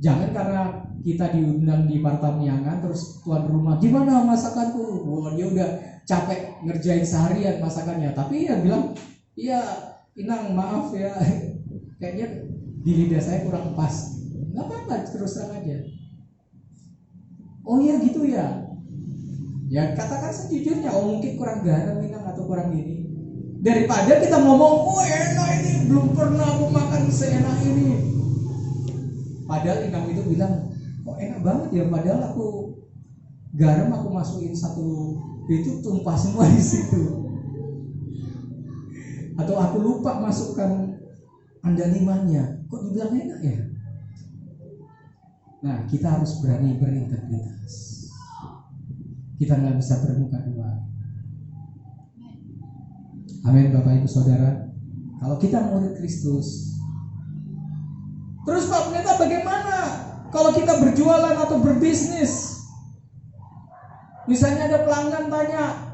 Jangan karena kita diundang di Partamyangan terus tuan rumah gimana masakanku? Wah dia udah capek ngerjain seharian masakannya, tapi ya bilang iya Inang maaf ya kayaknya di lidah saya kurang pas. Nggak apa-apa, terus terang aja. Oh iya gitu ya. Ya katakan sejujurnya, oh mungkin kurang garam Inang atau kurang ini. Daripada kita ngomong, oh enak ini, belum pernah aku makan seenak ini. Padahal Inang itu bilang, kok enak banget ya, padahal aku garam aku masukin satu, itu tumpah semua di situ. Atau aku lupa masukkan andalimannya, kok dibilang enak ya? Nah, kita harus berani berintegritas. Kita nggak bisa bermuka dua. Amin, Bapak Ibu Saudara. Kalau kita murid Kristus, terus Pak Pendeta bagaimana kalau kita berjualan atau berbisnis? Misalnya ada pelanggan tanya,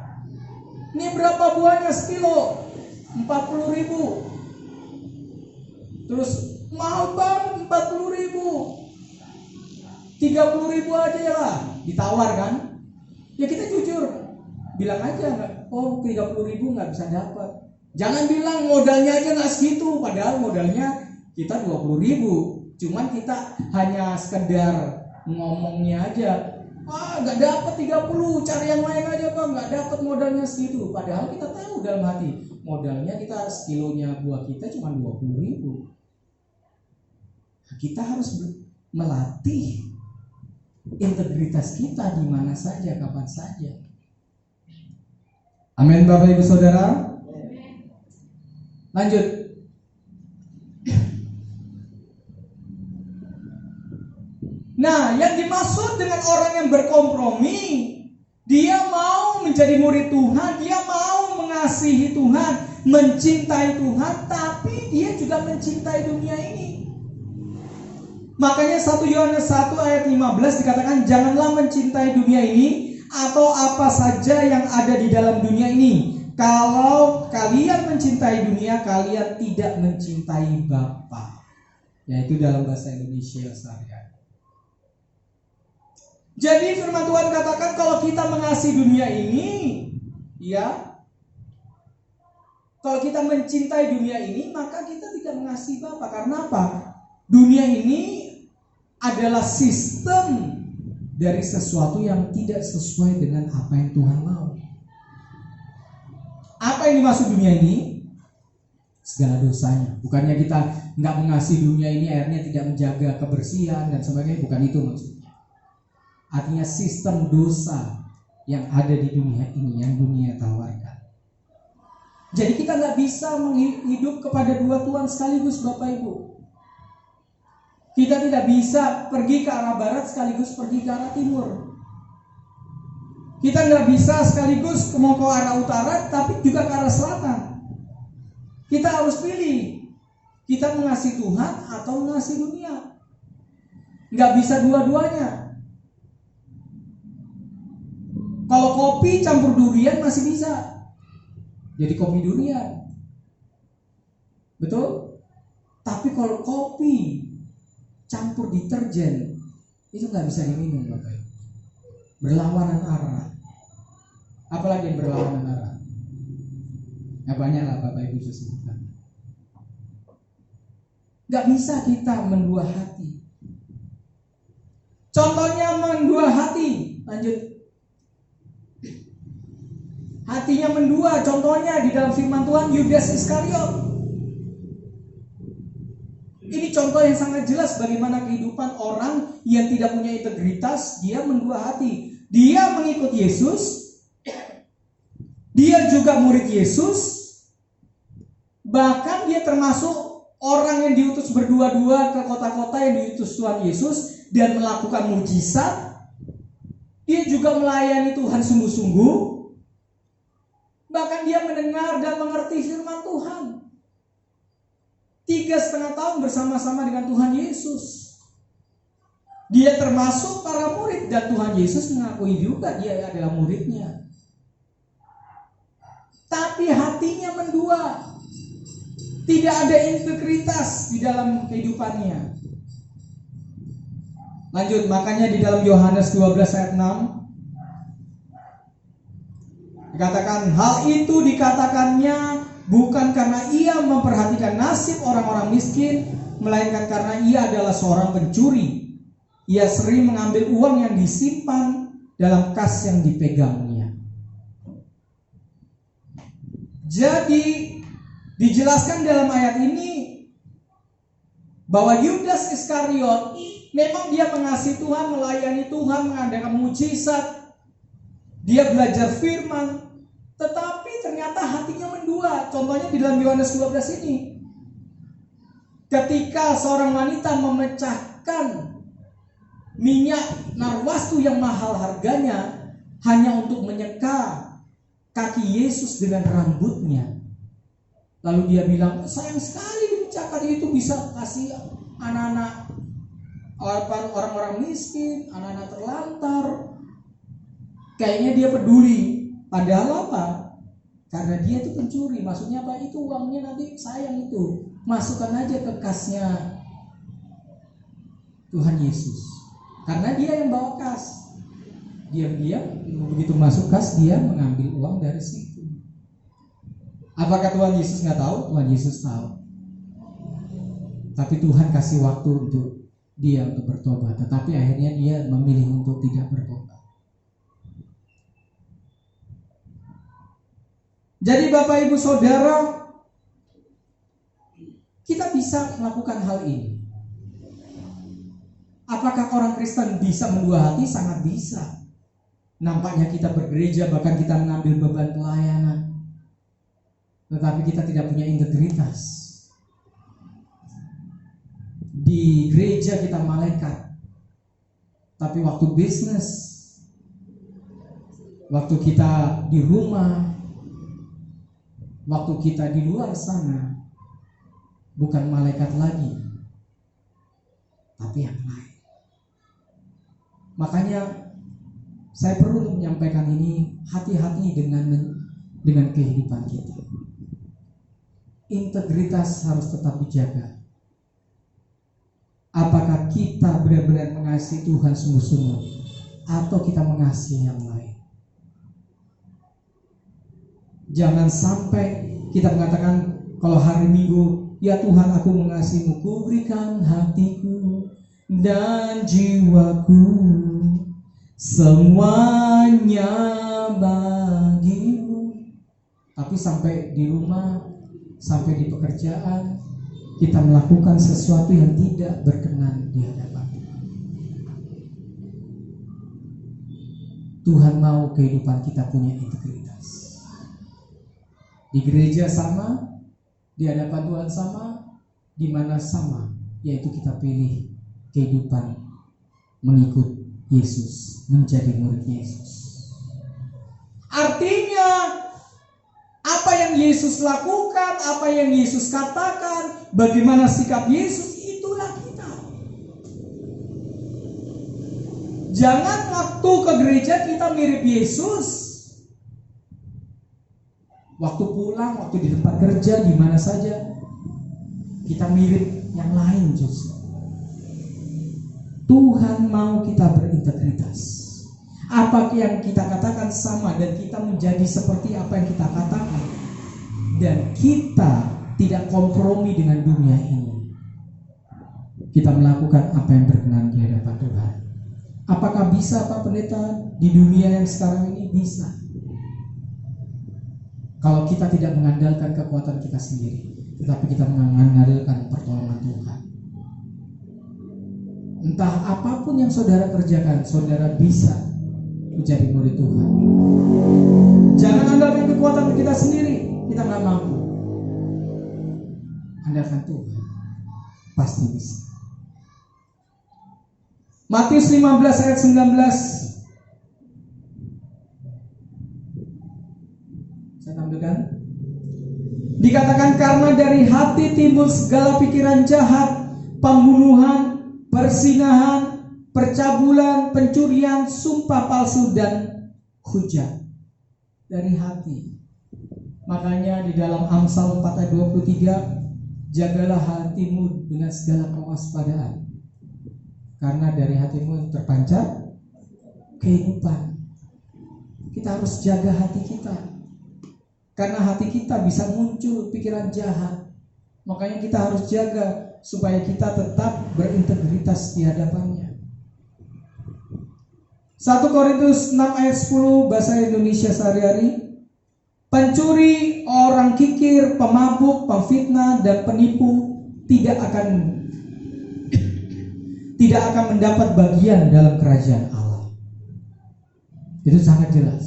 ini berapa buahnya sekilo? 40.000. Terus mahal bang 40.000. 30.000 aja ya lah, ditawar kan? Ya kita jujur, bilang aja, oh 30.000 nggak bisa dapat. Jangan bilang modalnya aja nggak segitu, padahal modalnya kita 20.000. Cuman kita hanya sekedar ngomongnya aja. Nggak dapat 30, cari yang lain aja Pak, nggak dapat modalnya segitu. Padahal kita tahu dalam hati modalnya kita sekilonya buah kita cuma 20.000. Kita harus melatih integritas kita di mana saja, kapan saja. Amin Bapak Ibu Saudara. Lanjut. Nah, yang dimaksud dengan orang yang berkompromi, dia mau menjadi murid Tuhan, dia mau mengasihi Tuhan, mencintai Tuhan, tapi dia juga mencintai dunia ini. Makanya 1 Yohanes 1 ayat 15 dikatakan, janganlah mencintai dunia ini atau apa saja yang ada di dalam dunia ini. Kalau kalian mencintai dunia, kalian tidak mencintai Bapa. Yaitu dalam bahasa Indonesia sehari-hari. Jadi firman Tuhan katakan kalau kita mengasihi dunia ini, ya, kalau kita mencintai dunia ini, maka kita tidak mengasihi Bapa. Karena apa? Dunia ini adalah sistem dari sesuatu yang tidak sesuai dengan apa yang Tuhan mau. Apa yang dimaksud dunia ini? Segala dosanya. Bukannya kita nggak mengasihi dunia ini, akhirnya tidak menjaga kebersihan dan sebagainya. Bukan itu maksudnya. Artinya sistem dosa yang ada di dunia ini, yang dunia tawarkan. Jadi kita nggak bisa hidup kepada dua Tuhan sekaligus, Bapak Ibu. Kita tidak bisa pergi ke arah barat sekaligus pergi ke arah timur. Kita nggak bisa sekaligus mau ke arah utara tapi juga ke arah selatan. Kita harus pilih. Kita mengasihi Tuhan atau mengasihi dunia. Nggak bisa dua-duanya. Kalau kopi campur durian masih bisa. Jadi kopi durian. Betul? Tapi kalau kopi campur deterjen itu nggak bisa diminum, Bapak. Berlawanan arah. Apalagi yang berlawanan arah? Ya banyak lah Bapak Ibu sebutkan. Nggak bisa kita mendua hati. Contohnya mendua hati. Lanjut. Hatinya mendua, contohnya di dalam firman Tuhan Yudas Iskariot. Ini contoh yang sangat jelas bagaimana kehidupan orang yang tidak punya integritas, dia mendua hati. Dia mengikut Yesus, dia juga murid Yesus, bahkan dia termasuk orang yang diutus berdua-dua ke kota-kota yang diutus Tuhan Yesus dan melakukan mujizat. Dia juga melayani Tuhan sungguh-sungguh. Bahkan dia mendengar dan mengerti firman Tuhan. 3,5 tahun bersama-sama dengan Tuhan Yesus. Dia termasuk para murid dan Tuhan Yesus mengakui juga dia adalah muridnya. Tapi hatinya mendua. Tidak ada integritas di dalam kehidupannya. Lanjut, makanya di dalam Yohanes 12 ayat 6 dikatakan, hal itu dikatakannya bukan karena ia memperhatikan nasib orang-orang miskin, melainkan karena ia adalah seorang pencuri. Ia sering mengambil uang yang disimpan dalam kas yang dipegangnya. Jadi dijelaskan dalam ayat ini bahwa Yudas Iskariot memang dia mengasihi Tuhan, melayani Tuhan, mengadakan mujizat. Dia belajar firman, tetapi ternyata hatinya mendua. Contohnya di dalam Yohanes 12 ini. Ketika seorang wanita memecahkan minyak narwastu yang mahal harganya hanya untuk menyeka kaki Yesus dengan rambutnya. Lalu dia bilang, sayang sekali dipecahkan, itu bisa kasih anak-anak, orang-orang miskin, anak-anak terlantar. Kayaknya dia peduli. Padahal apa? Karena dia itu pencuri. Maksudnya apa? Itu uangnya nanti sayang itu. Masukkan aja ke kasnya Tuhan Yesus. Karena dia yang bawa kas. Diam-diam begitu masuk kas, dia mengambil uang dari situ. Apakah Tuhan Yesus nggak tahu? Tuhan Yesus tahu. Tapi Tuhan kasih waktu untuk dia untuk bertobat, tetapi akhirnya dia memilih untuk tidak bertobat. Jadi Bapak Ibu Saudara, kita bisa melakukan hal ini. Apakah orang Kristen bisa mendua hati? Sangat bisa. Nampaknya kita bergereja, bahkan kita mengambil beban pelayanan, tetapi kita tidak punya integritas. Di gereja kita malaikat, tapi waktu bisnis, waktu kita di rumah, waktu kita di luar sana, bukan malaikat lagi, tapi yang lain. Makanya saya perlu menyampaikan ini, hati-hati dengan kehidupan kita. Integritas harus tetap dijaga. Apakah kita benar-benar mengasihi Tuhan sungguh-sungguh, atau kita mengasihi yang lain? Jangan sampai kita mengatakan kalau hari Minggu, ya Tuhan, aku mengasihimu, ku berikan hatiku dan jiwaku, semuanya bagimu. Tapi sampai di rumah, sampai di pekerjaan, kita melakukan sesuatu yang tidak berkenan di hadapan Tuhan. Tuhan mau kehidupan kita punya integritas. Di gereja sama, di hadapan Tuhan sama, di mana sama, yaitu kita pilih kehidupan mengikut Yesus, menjadi murid Yesus. Artinya apa yang Yesus lakukan, apa yang Yesus katakan, bagaimana sikap Yesus, itulah kita. Jangan waktu ke gereja kita mirip Yesus, waktu pulang, waktu di tempat kerja, di mana saja kita mirip yang lain justru. Tuhan mau kita berintegritas. Apa yang kita katakan sama, dan kita menjadi seperti apa yang kita katakan, dan kita tidak kompromi dengan dunia ini. Kita melakukan apa yang berkenan di hadapan Tuhan. Apakah bisa Pak Pendeta di dunia yang sekarang ini? Bisa. Kalau kita tidak mengandalkan kekuatan kita sendiri, tetapi kita mengandalkan pertolongan Tuhan. Entah apapun yang saudara kerjakan, saudara bisa menjadi murid Tuhan. Jangan andalkan kekuatan kita sendiri, kita nggak mampu. Andalkan Tuhan, pasti bisa. Matius 15 ayat 19. Saya tampilkan. Dikatakan karena dari hati timbul segala pikiran jahat, pembunuhan, persinahan, percabulan, pencurian, sumpah palsu, dan hujat. Dari hati. Makanya di dalam Amsal 4 ayat 23, jagalah hatimu dengan segala kewaspadaan, karena dari hatimu terpancar kehidupan. Kita harus jaga hati kita, karena hati kita bisa muncul pikiran jahat. Makanya kita harus jaga supaya kita tetap berintegritas di hadapannya. 1 Korintus 6 ayat 10 bahasa Indonesia sehari-hari. Pencuri, orang kikir, pemabuk, pemfitnah, dan penipu tidak akan mendapat bagian dalam kerajaan Allah. Itu sangat jelas.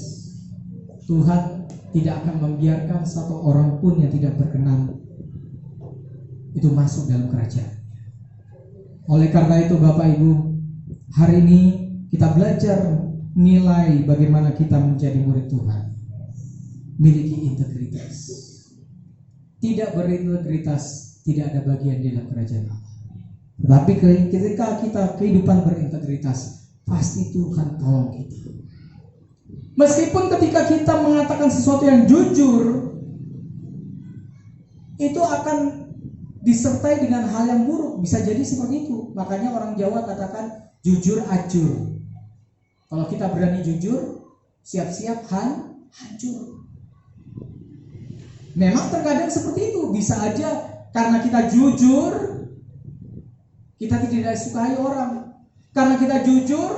Tuhan tidak akan membiarkan satu orang pun yang tidak berkenan itu masuk dalam kerajaan. Oleh karena itu Bapak Ibu, hari ini kita belajar nilai bagaimana kita menjadi murid Tuhan. Miliki integritas. Tidak berintegritas, tidak ada bagian dalam kerajaan Allah. Tetapi ketika kita kehidupan berintegritas, pasti Tuhan tolong kita. Meskipun ketika kita mengatakan sesuatu yang jujur, itu akan disertai dengan hal yang buruk. Bisa jadi seperti itu. Makanya orang Jawa katakan jujur ajur. Kalau kita berani jujur, siap-siap hancur. Memang terkadang seperti itu. Bisa aja karena kita jujur, Kita tidak disukai orang. Karena kita jujur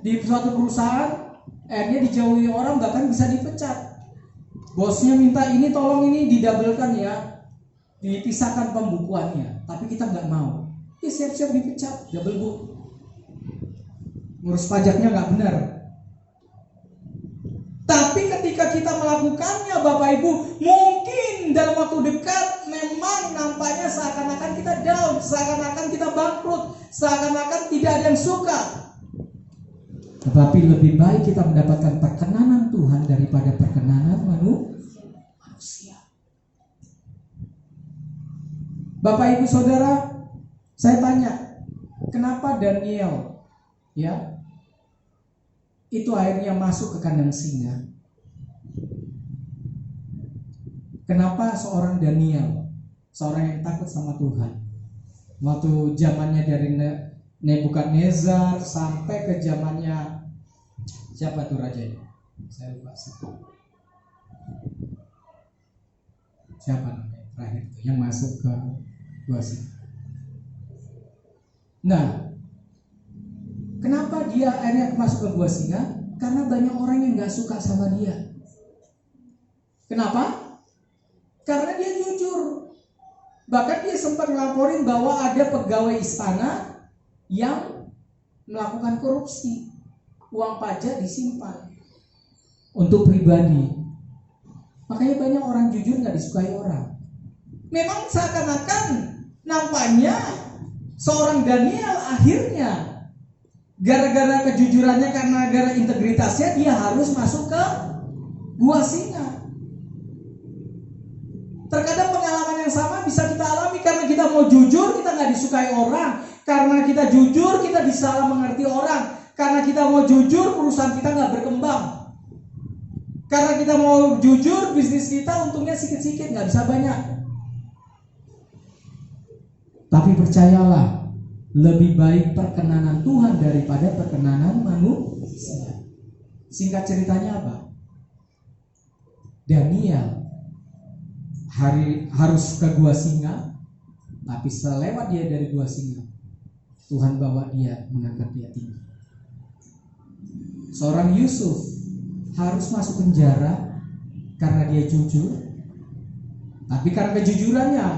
di suatu perusahaan, akhirnya dijauhi orang, bahkan bisa dipecat. Bosnya minta ini, tolong ini didabelkan ya, dipisahkan pembukuannya, tapi kita nggak mau. Ya siap-siap dipecat, double book. Ngurus pajaknya nggak benar. Tapi ketika kita melakukannya, Bapak Ibu, mungkin dalam waktu dekat memang nampaknya seakan-akan kita down, seakan-akan kita bangkrut, seakan-akan tidak ada yang suka. Tetapi lebih baik kita mendapatkan perkenanan Tuhan daripada perkenanan manusia. Bapak Ibu Saudara, saya tanya, kenapa Daniel itu akhirnya masuk ke kandang singa? Kenapa seorang Daniel, seorang yang takut sama Tuhan, waktu zamannya dari Nebukadnezar sampai ke zamannya siapa tuh rajanya? Saya lupa siapa namanya terakhir itu yang masuk ke gua singa. Nah, kenapa dia akhirnya masuk ke gua singa? Karena banyak orang yang nggak suka sama dia. Kenapa? Karena dia jujur. Bahkan dia sempat ngelaporin bahwa ada pegawai istana yang melakukan korupsi. Uang pajak disimpan untuk pribadi. Makanya banyak orang jujur nggak disukai orang. Memang seakan-akan nampaknya seorang Daniel akhirnya gara-gara kejujurannya, karena gara integritasnya, dia harus masuk ke gua singa. Terkadang pengalaman yang sama bisa kita alami karena kita mau jujur, kita nggak disukai orang. Karena kita jujur, kita disalah mengerti orang. Karena kita mau jujur, perusahaan kita nggak berkembang. Karena kita mau jujur, bisnis kita untungnya sedikit-sedikit, nggak bisa banyak. Tapi percayalah, lebih baik perkenanan Tuhan daripada perkenanan manusia. Singkat ceritanya apa? Daniel harus ke gua singa, tapi selewat dia dari gua singa, Tuhan bawa dia, mengangkat dia tinggi. Seorang Yusuf harus masuk penjara karena dia jujur, tapi karena kejujurannya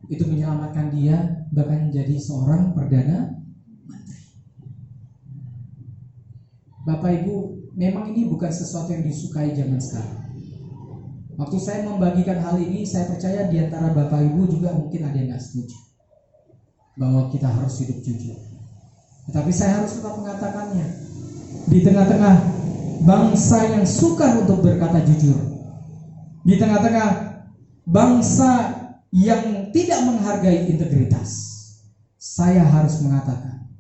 itu menyelamatkan dia, bahkan menjadi seorang perdana menteri. Bapak Ibu, memang ini bukan sesuatu yang disukai zaman sekarang. Waktu saya membagikan hal ini, saya percaya di antara Bapak Ibu juga mungkin ada yang gak setuju bahwa kita harus hidup jujur. Tetapi saya harus tetap mengatakannya. Di tengah-tengah bangsa yang sukar untuk berkata jujur, di tengah-tengah bangsa yang tidak menghargai integritas, saya harus mengatakan,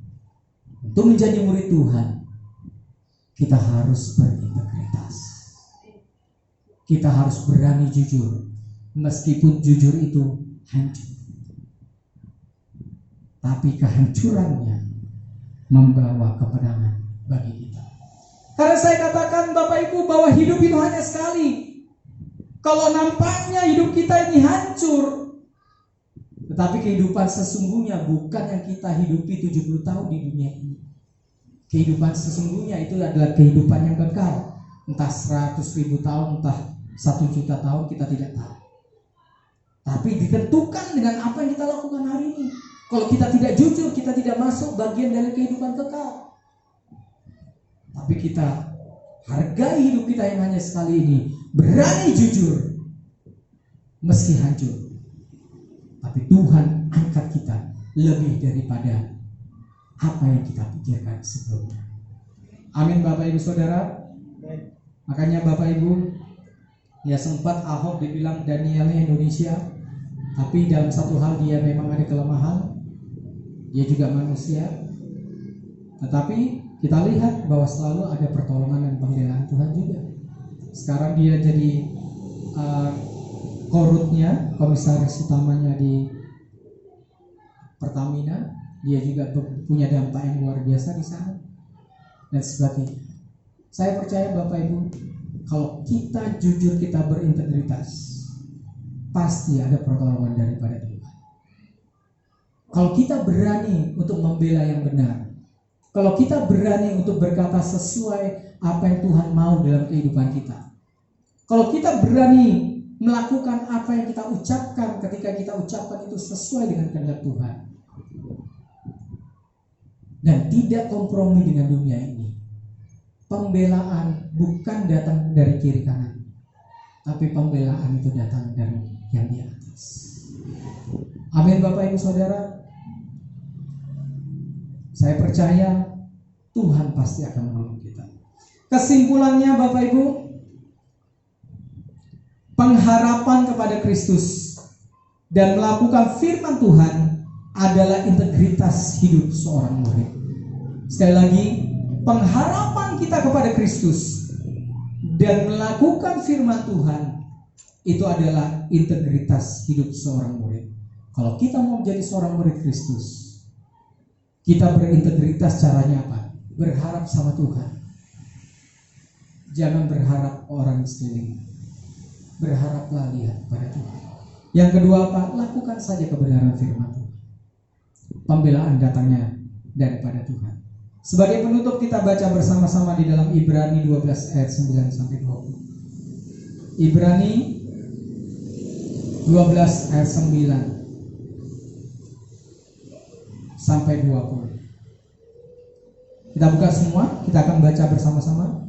untuk menjadi murid Tuhan, kita harus berintegritas. Kita harus berani jujur, meskipun jujur itu hancur. Tapi kehancurannya membawa kemenangan bagi kita. Karena saya katakan Bapak Ibu bahwa hidup itu hanya sekali. Kalau nampaknya hidup kita ini hancur, tetapi kehidupan sesungguhnya bukan yang kita hidupi 70 tahun di dunia ini. Kehidupan sesungguhnya itu adalah kehidupan yang kekal. Entah 100.000 tahun, entah 1 juta tahun, kita tidak tahu. Tapi ditentukan dengan apa yang kita lakukan hari ini. Kalau kita tidak jujur, kita tidak masuk bagian dari kehidupan kekal. Tapi kita hargai hidup kita yang hanya sekali ini. Berani jujur meski hancur. Tapi Tuhan angkat kita lebih daripada apa yang kita pikirkan sebelumnya. Amin Bapak Ibu Saudara. Makanya Bapak Ibu, ya sempat Ahok dibilang Danielnya Indonesia, tapi dalam satu hal dia memang ada kelemahan. Dia juga manusia. Tetapi kita lihat bahwa selalu ada pertolongan dan pembelaan Tuhan juga. Sekarang dia jadi korutnya, komisaris utamanya di Pertamina. Dia juga punya dampak yang luar biasa di sana dan sebagainya. Saya percaya Bapak Ibu, kalau kita jujur, kita berintegritas, pasti ada pertolongan daripada Tuhan. Kalau kita berani untuk membela yang benar, kalau kita berani untuk berkata sesuai apa yang Tuhan mau dalam kehidupan kita, kalau kita berani melakukan apa yang kita ucapkan ketika kita ucapkan itu sesuai dengan kehendak Tuhan, dan tidak kompromi dengan dunia ini, pembelaan bukan datang dari kiri kanan, tapi pembelaan itu datang dari yang di atas. Amin Bapak Ibu Saudara. Saya percaya Tuhan pasti akan menolong kita. Kesimpulannya Bapak Ibu, pengharapan kepada Kristus dan melakukan firman Tuhan adalah integritas hidup seorang murid. Sekali lagi, pengharapan kita kepada Kristus dan melakukan firman Tuhan itu adalah integritas hidup seorang murid. Kalau kita mau menjadi seorang murid Kristus, kita berintegritas. Caranya apa? Berharap sama Tuhan. Jangan berharap orang sekeliling. Berharaplah lihat pada Tuhan. Yang kedua apa? Lakukan saja kebenaran firman Tuhan. Pembelaan datangnya daripada Tuhan. Sebagai penutup kita baca bersama-sama di dalam Ibrani 12 ayat 9 sampai 20. Ibrani 12 ayat 9 sampai 20. Kita buka semua, kita akan baca bersama-sama.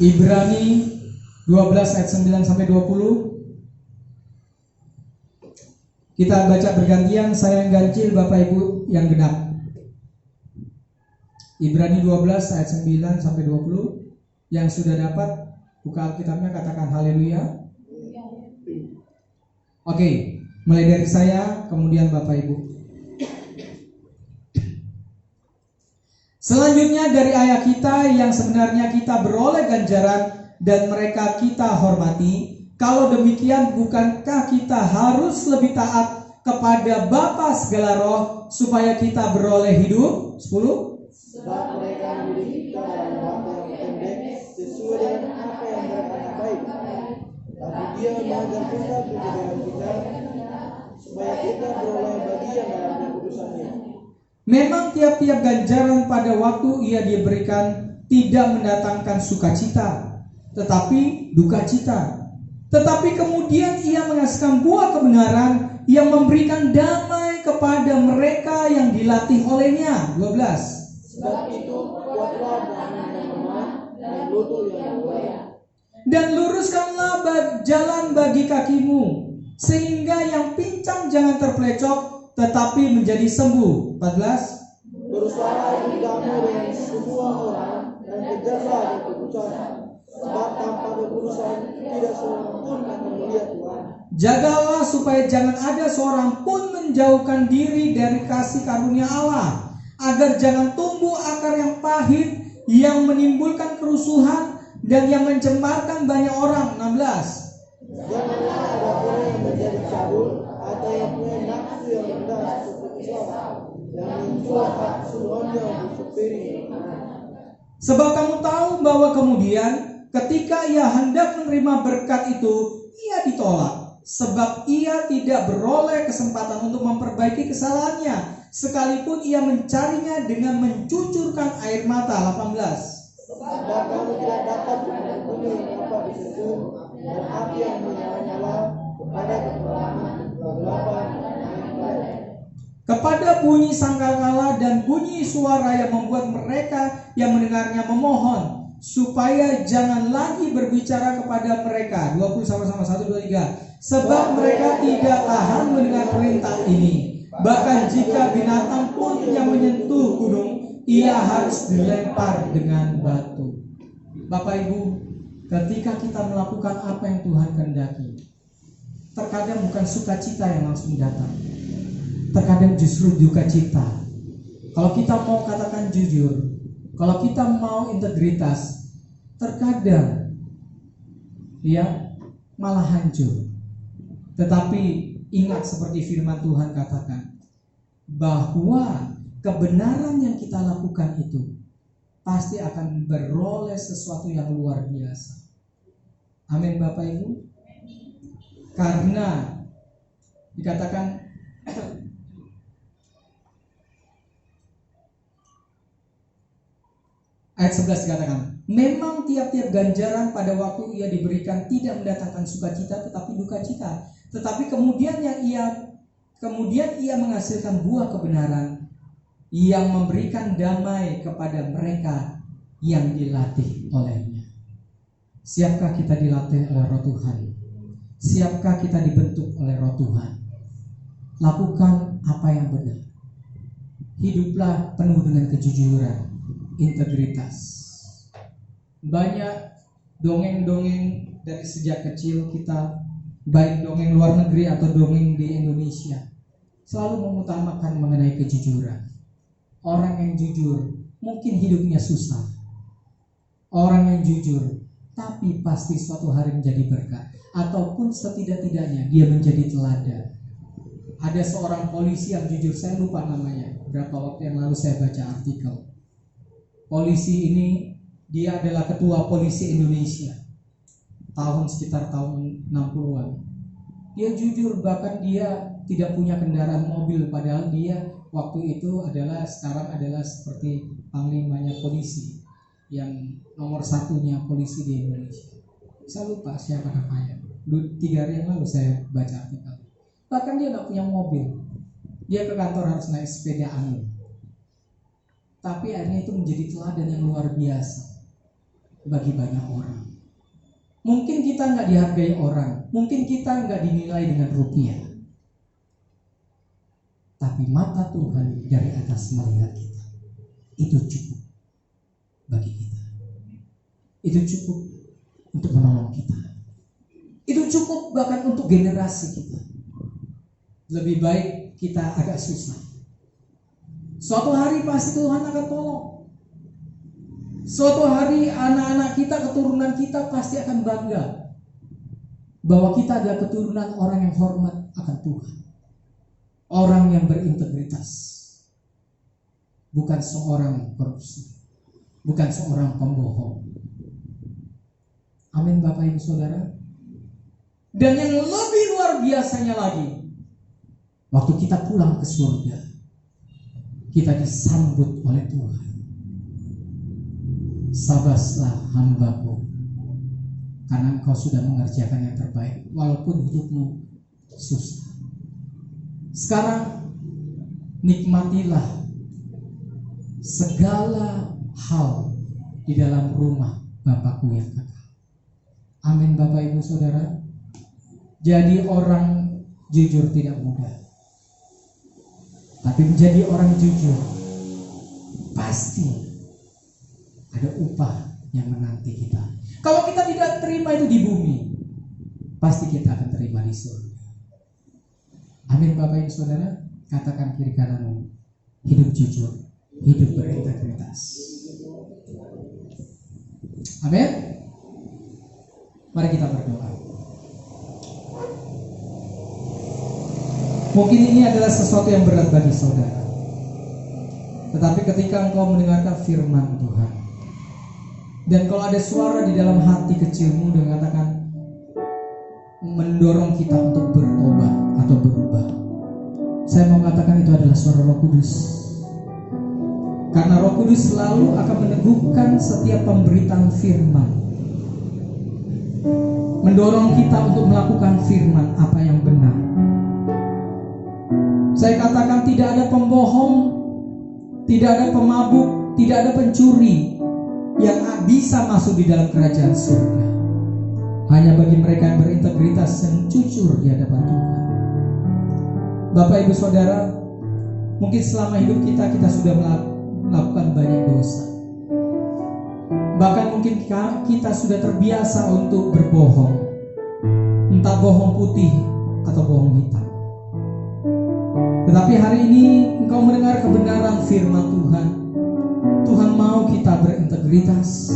Ibrani 12 ayat 9 sampai 20. Kita baca bergantian, saya yang ganjil, Bapak Ibu yang genap. Ibrani 12 ayat 9 sampai 20. Yang sudah dapat buka Alkitabnya katakan haleluya. Oke, mulai dari saya, kemudian Bapak Ibu. Selanjutnya dari ayat kita yang sebenarnya kita beroleh ganjaran dan mereka kita hormati. Kalau demikian, bukankah kita harus lebih taat kepada Bapa segala roh supaya kita beroleh hidup? 10. Sebab mereka mendidik kita dalam waktu yang pendek sesuai dengan apa yang mereka baik. Tapi Dia mengajar kita kebenaran kita supaya kita beroleh bagian dalam kekudusannya. Memang tiap-tiap ganjaran pada waktu ia diberikan tidak mendatangkan sukacita, tetapi duka cita. Tetapi kemudian ia menghasilkan buah kebenaran yang memberikan damai kepada mereka yang dilatih olehnya. 12. Sebab itu kuatlah tangan yang lemah dan lutut yang goyah. Dan luruskanlah jalan bagi kakimu, sehingga yang pincang jangan terpelecok, tetapi menjadi sembuh. 14. Berusaha kamu dengan semua orang dan kejarlah kekudusan. Sebab tanpa kekudusan tidak seorang pun akan melihat Tuhan. Jagalah supaya jangan ada seorang pun menjauhkan diri dari kasih karunia Allah, agar jangan tumbuh akar yang pahit yang menimbulkan kerusuhan dan yang mencemarkan banyak orang. 16. Janganlah ada orang yang menjadi cabul atau yang punya nafsu yang rendah seperti Esau, yang menjual hak seluruhnya untuk piring. Sebab kamu tahu bahwa kemudian ketika ia hendak menerima berkat itu, ia ditolak, sebab ia tidak beroleh kesempatan untuk memperbaiki kesalahannya, sekalipun ia mencarinya dengan mencucurkan air mata. 18. Sebab kamu tidak dapat mengampuni apa disentuh dan api yang menyala-nyala kepada kegelapan yang gelap. Kepada bunyi sangkakala dan bunyi suara yang membuat mereka yang mendengarnya memohon, supaya jangan lagi berbicara kepada mereka. 20 sama-sama 1, 2, 3. Sebab mereka tidak tahan mendengar perintah ini. Bahkan jika binatang pun yang menyentuh gunung, ia harus dilempar dengan batu. Bapak Ibu, ketika kita melakukan apa yang Tuhan kehendaki, terkadang bukan sukacita yang langsung datang, terkadang justru duka cita. Kalau kita mau katakan jujur, kalau kita mau integritas, terkadang ya malah hancur. Tetapi ingat seperti firman Tuhan katakan, bahwa kebenaran yang kita lakukan itu pasti akan beroleh sesuatu yang luar biasa. Amin Bapak Ibu. Karena dikatakan ayat 11 dikatakan, memang tiap-tiap ganjaran pada waktu ia diberikan tidak mendatangkan sukacita tetapi duka cita. Tetapi kemudian ia menghasilkan buah kebenaran yang memberikan damai kepada mereka yang dilatih olehnya. Siapkah kita dilatih oleh Roh Tuhan? Siapkah kita dibentuk oleh Roh Tuhan? Lakukan apa yang benar. Hiduplah penuh dengan kejujuran, integritas. Banyak dongeng-dongeng dari sejak kecil kita, baik dongeng luar negeri atau dongeng di Indonesia, selalu mengutamakan mengenai kejujuran. Orang yang jujur mungkin hidupnya susah. Orang yang jujur tapi pasti suatu hari menjadi berkat, ataupun setidak-tidaknya dia menjadi teladan. Ada seorang polisi yang jujur, saya lupa namanya, beberapa waktu yang lalu saya baca artikel. Polisi ini, dia adalah ketua polisi Indonesia sekitar tahun 60-an. Dia jujur, bahkan dia tidak punya kendaraan mobil, padahal dia waktu itu sekarang adalah seperti panglimanya polisi, yang nomor satunya polisi di Indonesia. Saya lupa siapa namanya. 3 hari yang lalu saya baca artikel. Bahkan dia tidak punya mobil, dia ke kantor harus naik sepeda angin. Tapi akhirnya itu menjadi teladan yang luar biasa bagi banyak orang. Mungkin kita nggak dihargai orang, mungkin kita nggak dinilai dengan rupiah, tapi mata Tuhan dari atas melihat kita. Itu cukup bagi kita. Itu cukup untuk menolong kita. Itu cukup bahkan untuk generasi kita. Lebih baik kita agak susah. Suatu hari pasti Tuhan akan tolong. Suatu hari anak-anak kita, keturunan kita pasti akan bangga bahwa kita adalah keturunan orang yang hormat akan Tuhan, orang yang berintegritas, bukan seorang korupsi, bukan seorang pembohong. Amin Bapak Ibu Saudara. Dan yang lebih luar biasanya lagi, waktu kita pulang ke surga, kita disambut oleh Tuhan. Sabaslah hambaku, karena engkau sudah mengerjakan yang terbaik, walaupun hidupmu susah. Sekarang nikmatilah segala hal di dalam rumah Bapakku yang kekal. Amin Bapak Ibu Saudara. Jadi orang jujur tidak mudah, tapi menjadi orang jujur pasti ada upah yang menanti kita. Kalau kita tidak terima itu di bumi, pasti kita akan terima di surga. Amin Bapak Ibu Saudara. Katakan kiri kananmu, hidup jujur, hidup berintegritas. Amin. Mari kita berdoa. Mungkin ini adalah sesuatu yang berat bagi saudara, tetapi ketika engkau mendengarkan firman Tuhan, dan kalau ada suara di dalam hati kecilmu dengan katakan mendorong kita untuk bertobat atau berubah, saya mau katakan itu adalah suara Roh Kudus. Karena Roh Kudus selalu akan meneguhkan setiap pemberitaan firman, mendorong kita untuk melakukan firman apa yang benar. Saya katakan tidak ada pembohong, tidak ada pemabuk, tidak ada pencuri yang bisa masuk di dalam kerajaan surga. Hanya bagi mereka yang berintegritas dan jujur di hadapan Tuhan. Bapak Ibu Saudara, mungkin selama hidup kita sudah melakukan banyak dosa. Bahkan mungkin kita sudah terbiasa untuk berbohong, entah bohong putih atau bohong hitam. Tetapi hari ini engkau mendengar kebenaran firman Tuhan. Tuhan mau kita berintegritas.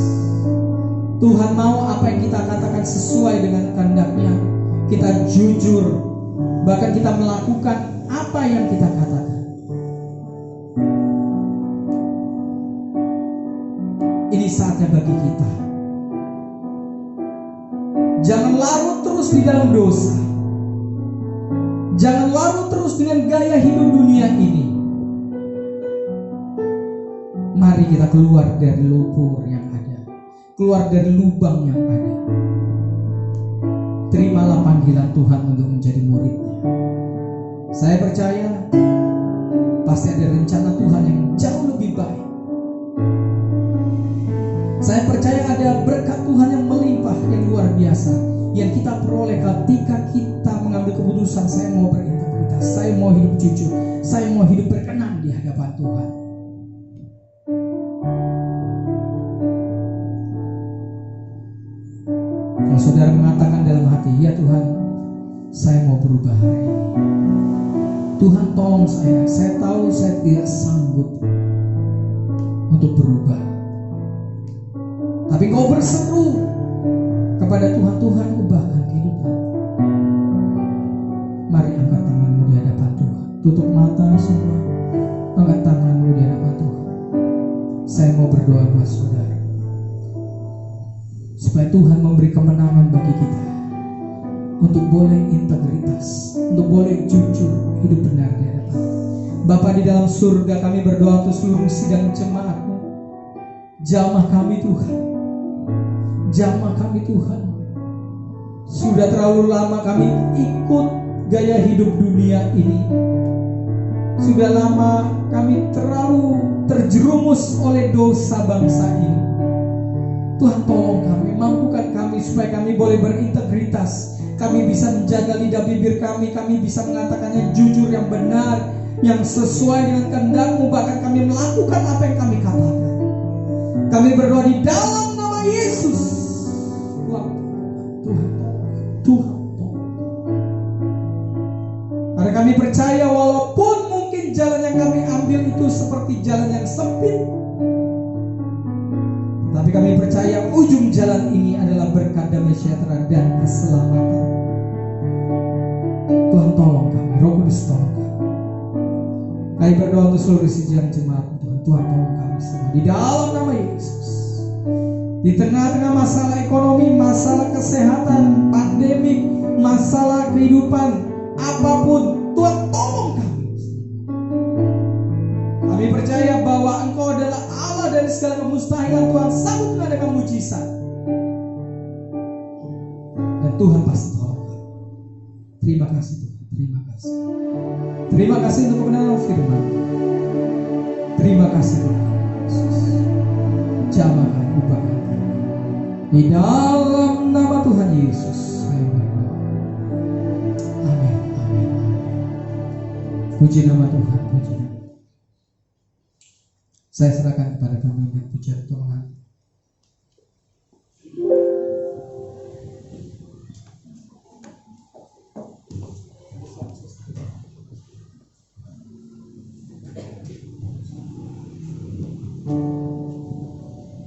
Tuhan mau apa yang kita katakan sesuai dengan kehendak-Nya. Kita jujur, bahkan kita melakukan apa yang kita katakan. Ini saatnya bagi kita. Jangan larut terus di dalam dosa. terus dengan gaya hidup dunia ini. Mari kita keluar dari lumpur yang ada, keluar dari lubang yang ada. Terimalah panggilan Tuhan untuk menjadi muridnya. Saya percaya pasti ada rencana Tuhan yang jauh lebih baik. Saya percaya ada berkat Tuhan yang melimpah, yang luar biasa, yang kita peroleh ketika kita mengambil keputusan, saya mau berintegritas, saya mau hidup jujur, saya mau hidup berkenan di hadapan Tuhan. Kalau saudara mengatakan dalam hati, ya Tuhan, saya mau berubah hari ini, Tuhan tolong saya tahu saya tidak sanggup untuk berubah, tapi kau berseru kepada Tuhan, Tuhan ubahkan kehidupan. Mari angkat tanganmu di hadapan Tuhan, tutup mata semua, angkat tanganmu di hadapan Tuhan. Saya mau berdoa buat saudara, supaya Tuhan memberi kemenangan bagi kita untuk boleh integritas, untuk boleh jujur, hidup benar di hadapan Bapa di dalam surga. Kami berdoa untuk seluruh sidang jemaat-Mu. Jamah kami Tuhan, jamah kami Tuhan. Sudah terlalu lama kami ikut gaya hidup dunia ini. Sudah lama kami terlalu terjerumus oleh dosa bangsa ini. Tuhan tolong kami, mampukan kami supaya kami boleh berintegritas. Kami bisa menjaga lidah bibir kami bisa mengatakannya jujur, yang benar, yang sesuai dengan kehendak-Mu. Bahkan kami melakukan apa yang kami katakan. Kami berdoa di dalam nama Yesus. Tuhan. Karena kami percaya walaupun mungkin jalan yang kami ambil itu seperti jalan yang sempit, tapi kami percaya ujung jalan ini adalah berkat, damai sejahtera dan keselamatan. Tuhan tolong kami, Roh Kudus tolong kami. Kami berdoa untuk seluruh sidang jemaat Tuhan. Tuhan tolong kami semua di dalam nama Yesus. Di tengah-tengah masalah ekonomi, masalah kesehatan, pandemik, masalah kehidupan, apapun, Tuhan tolong kami. Kami percaya bahwa Engkau adalah Allah dari segala kemustahilan. Tuhan sanggup mengadakan mujizat, dan Tuhan pasti tolong kami. Terima kasih Tuhan, terima kasih. Terima kasih untuk kebenaran firman. Terima kasih Tuhan Yesus. Jamah kami, ubah kami. Di dalam nama Tuhan Yesus saya berdoa. Amin, amin, amin. Puji nama Tuhan, puji nama. Saya serahkan kepada pemimpin pujian Tuhan.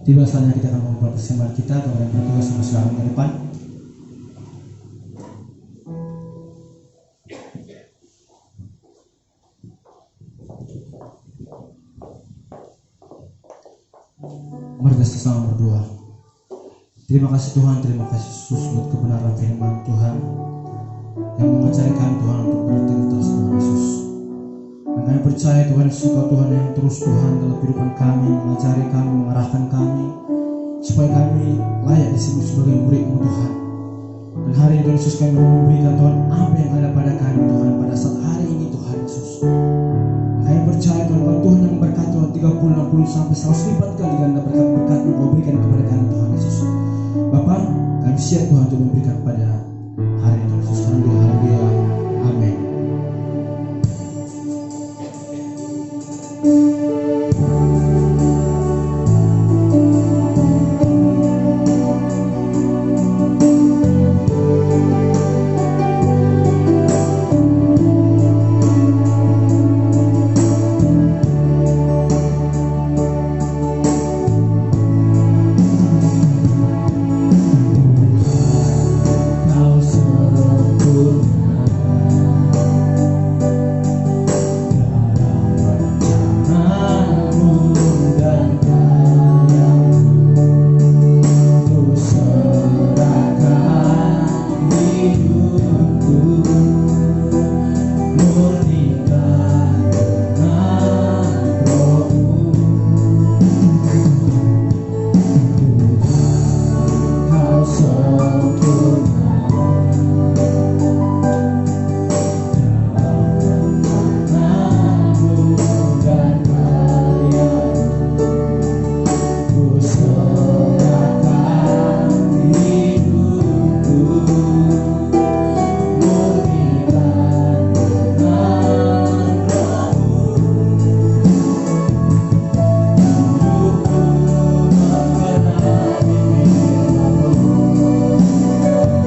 Tiba saatnya kita akan membuat persembahan kita kepada yang bertugas sama silakan ke depan. Mari kita sama berdoa. Terima kasih Tuhan, terima kasih Yesus buat kebenaran firman Tuhan yang mengajari kami Tuhan untuk berintegritas Tuhan Yesus. Dan kami percaya Tuhan Yesus, Engkau Tuhan yang terus Tuhan dalam kehidupan kami, mengajari kami, mengarahkan kami supaya kami layak disebut sebagai murid-Mu Tuhan. Dan hari ini Tuhan Yesus, kami mau memberikan Tuhan apa yang ada pada kami Tuhan pada saat hari ini Tuhan Yesus. Dan kami percaya Tuhan, Engkau Tuhan yang berkat Tuhan 30, 60 sampai 100 lipat kali ganda berkat-berkat yang Engkau berikan kepada kami Tuhan Yesus. Bapa, kami siap Tuhan untuk memberikan kepada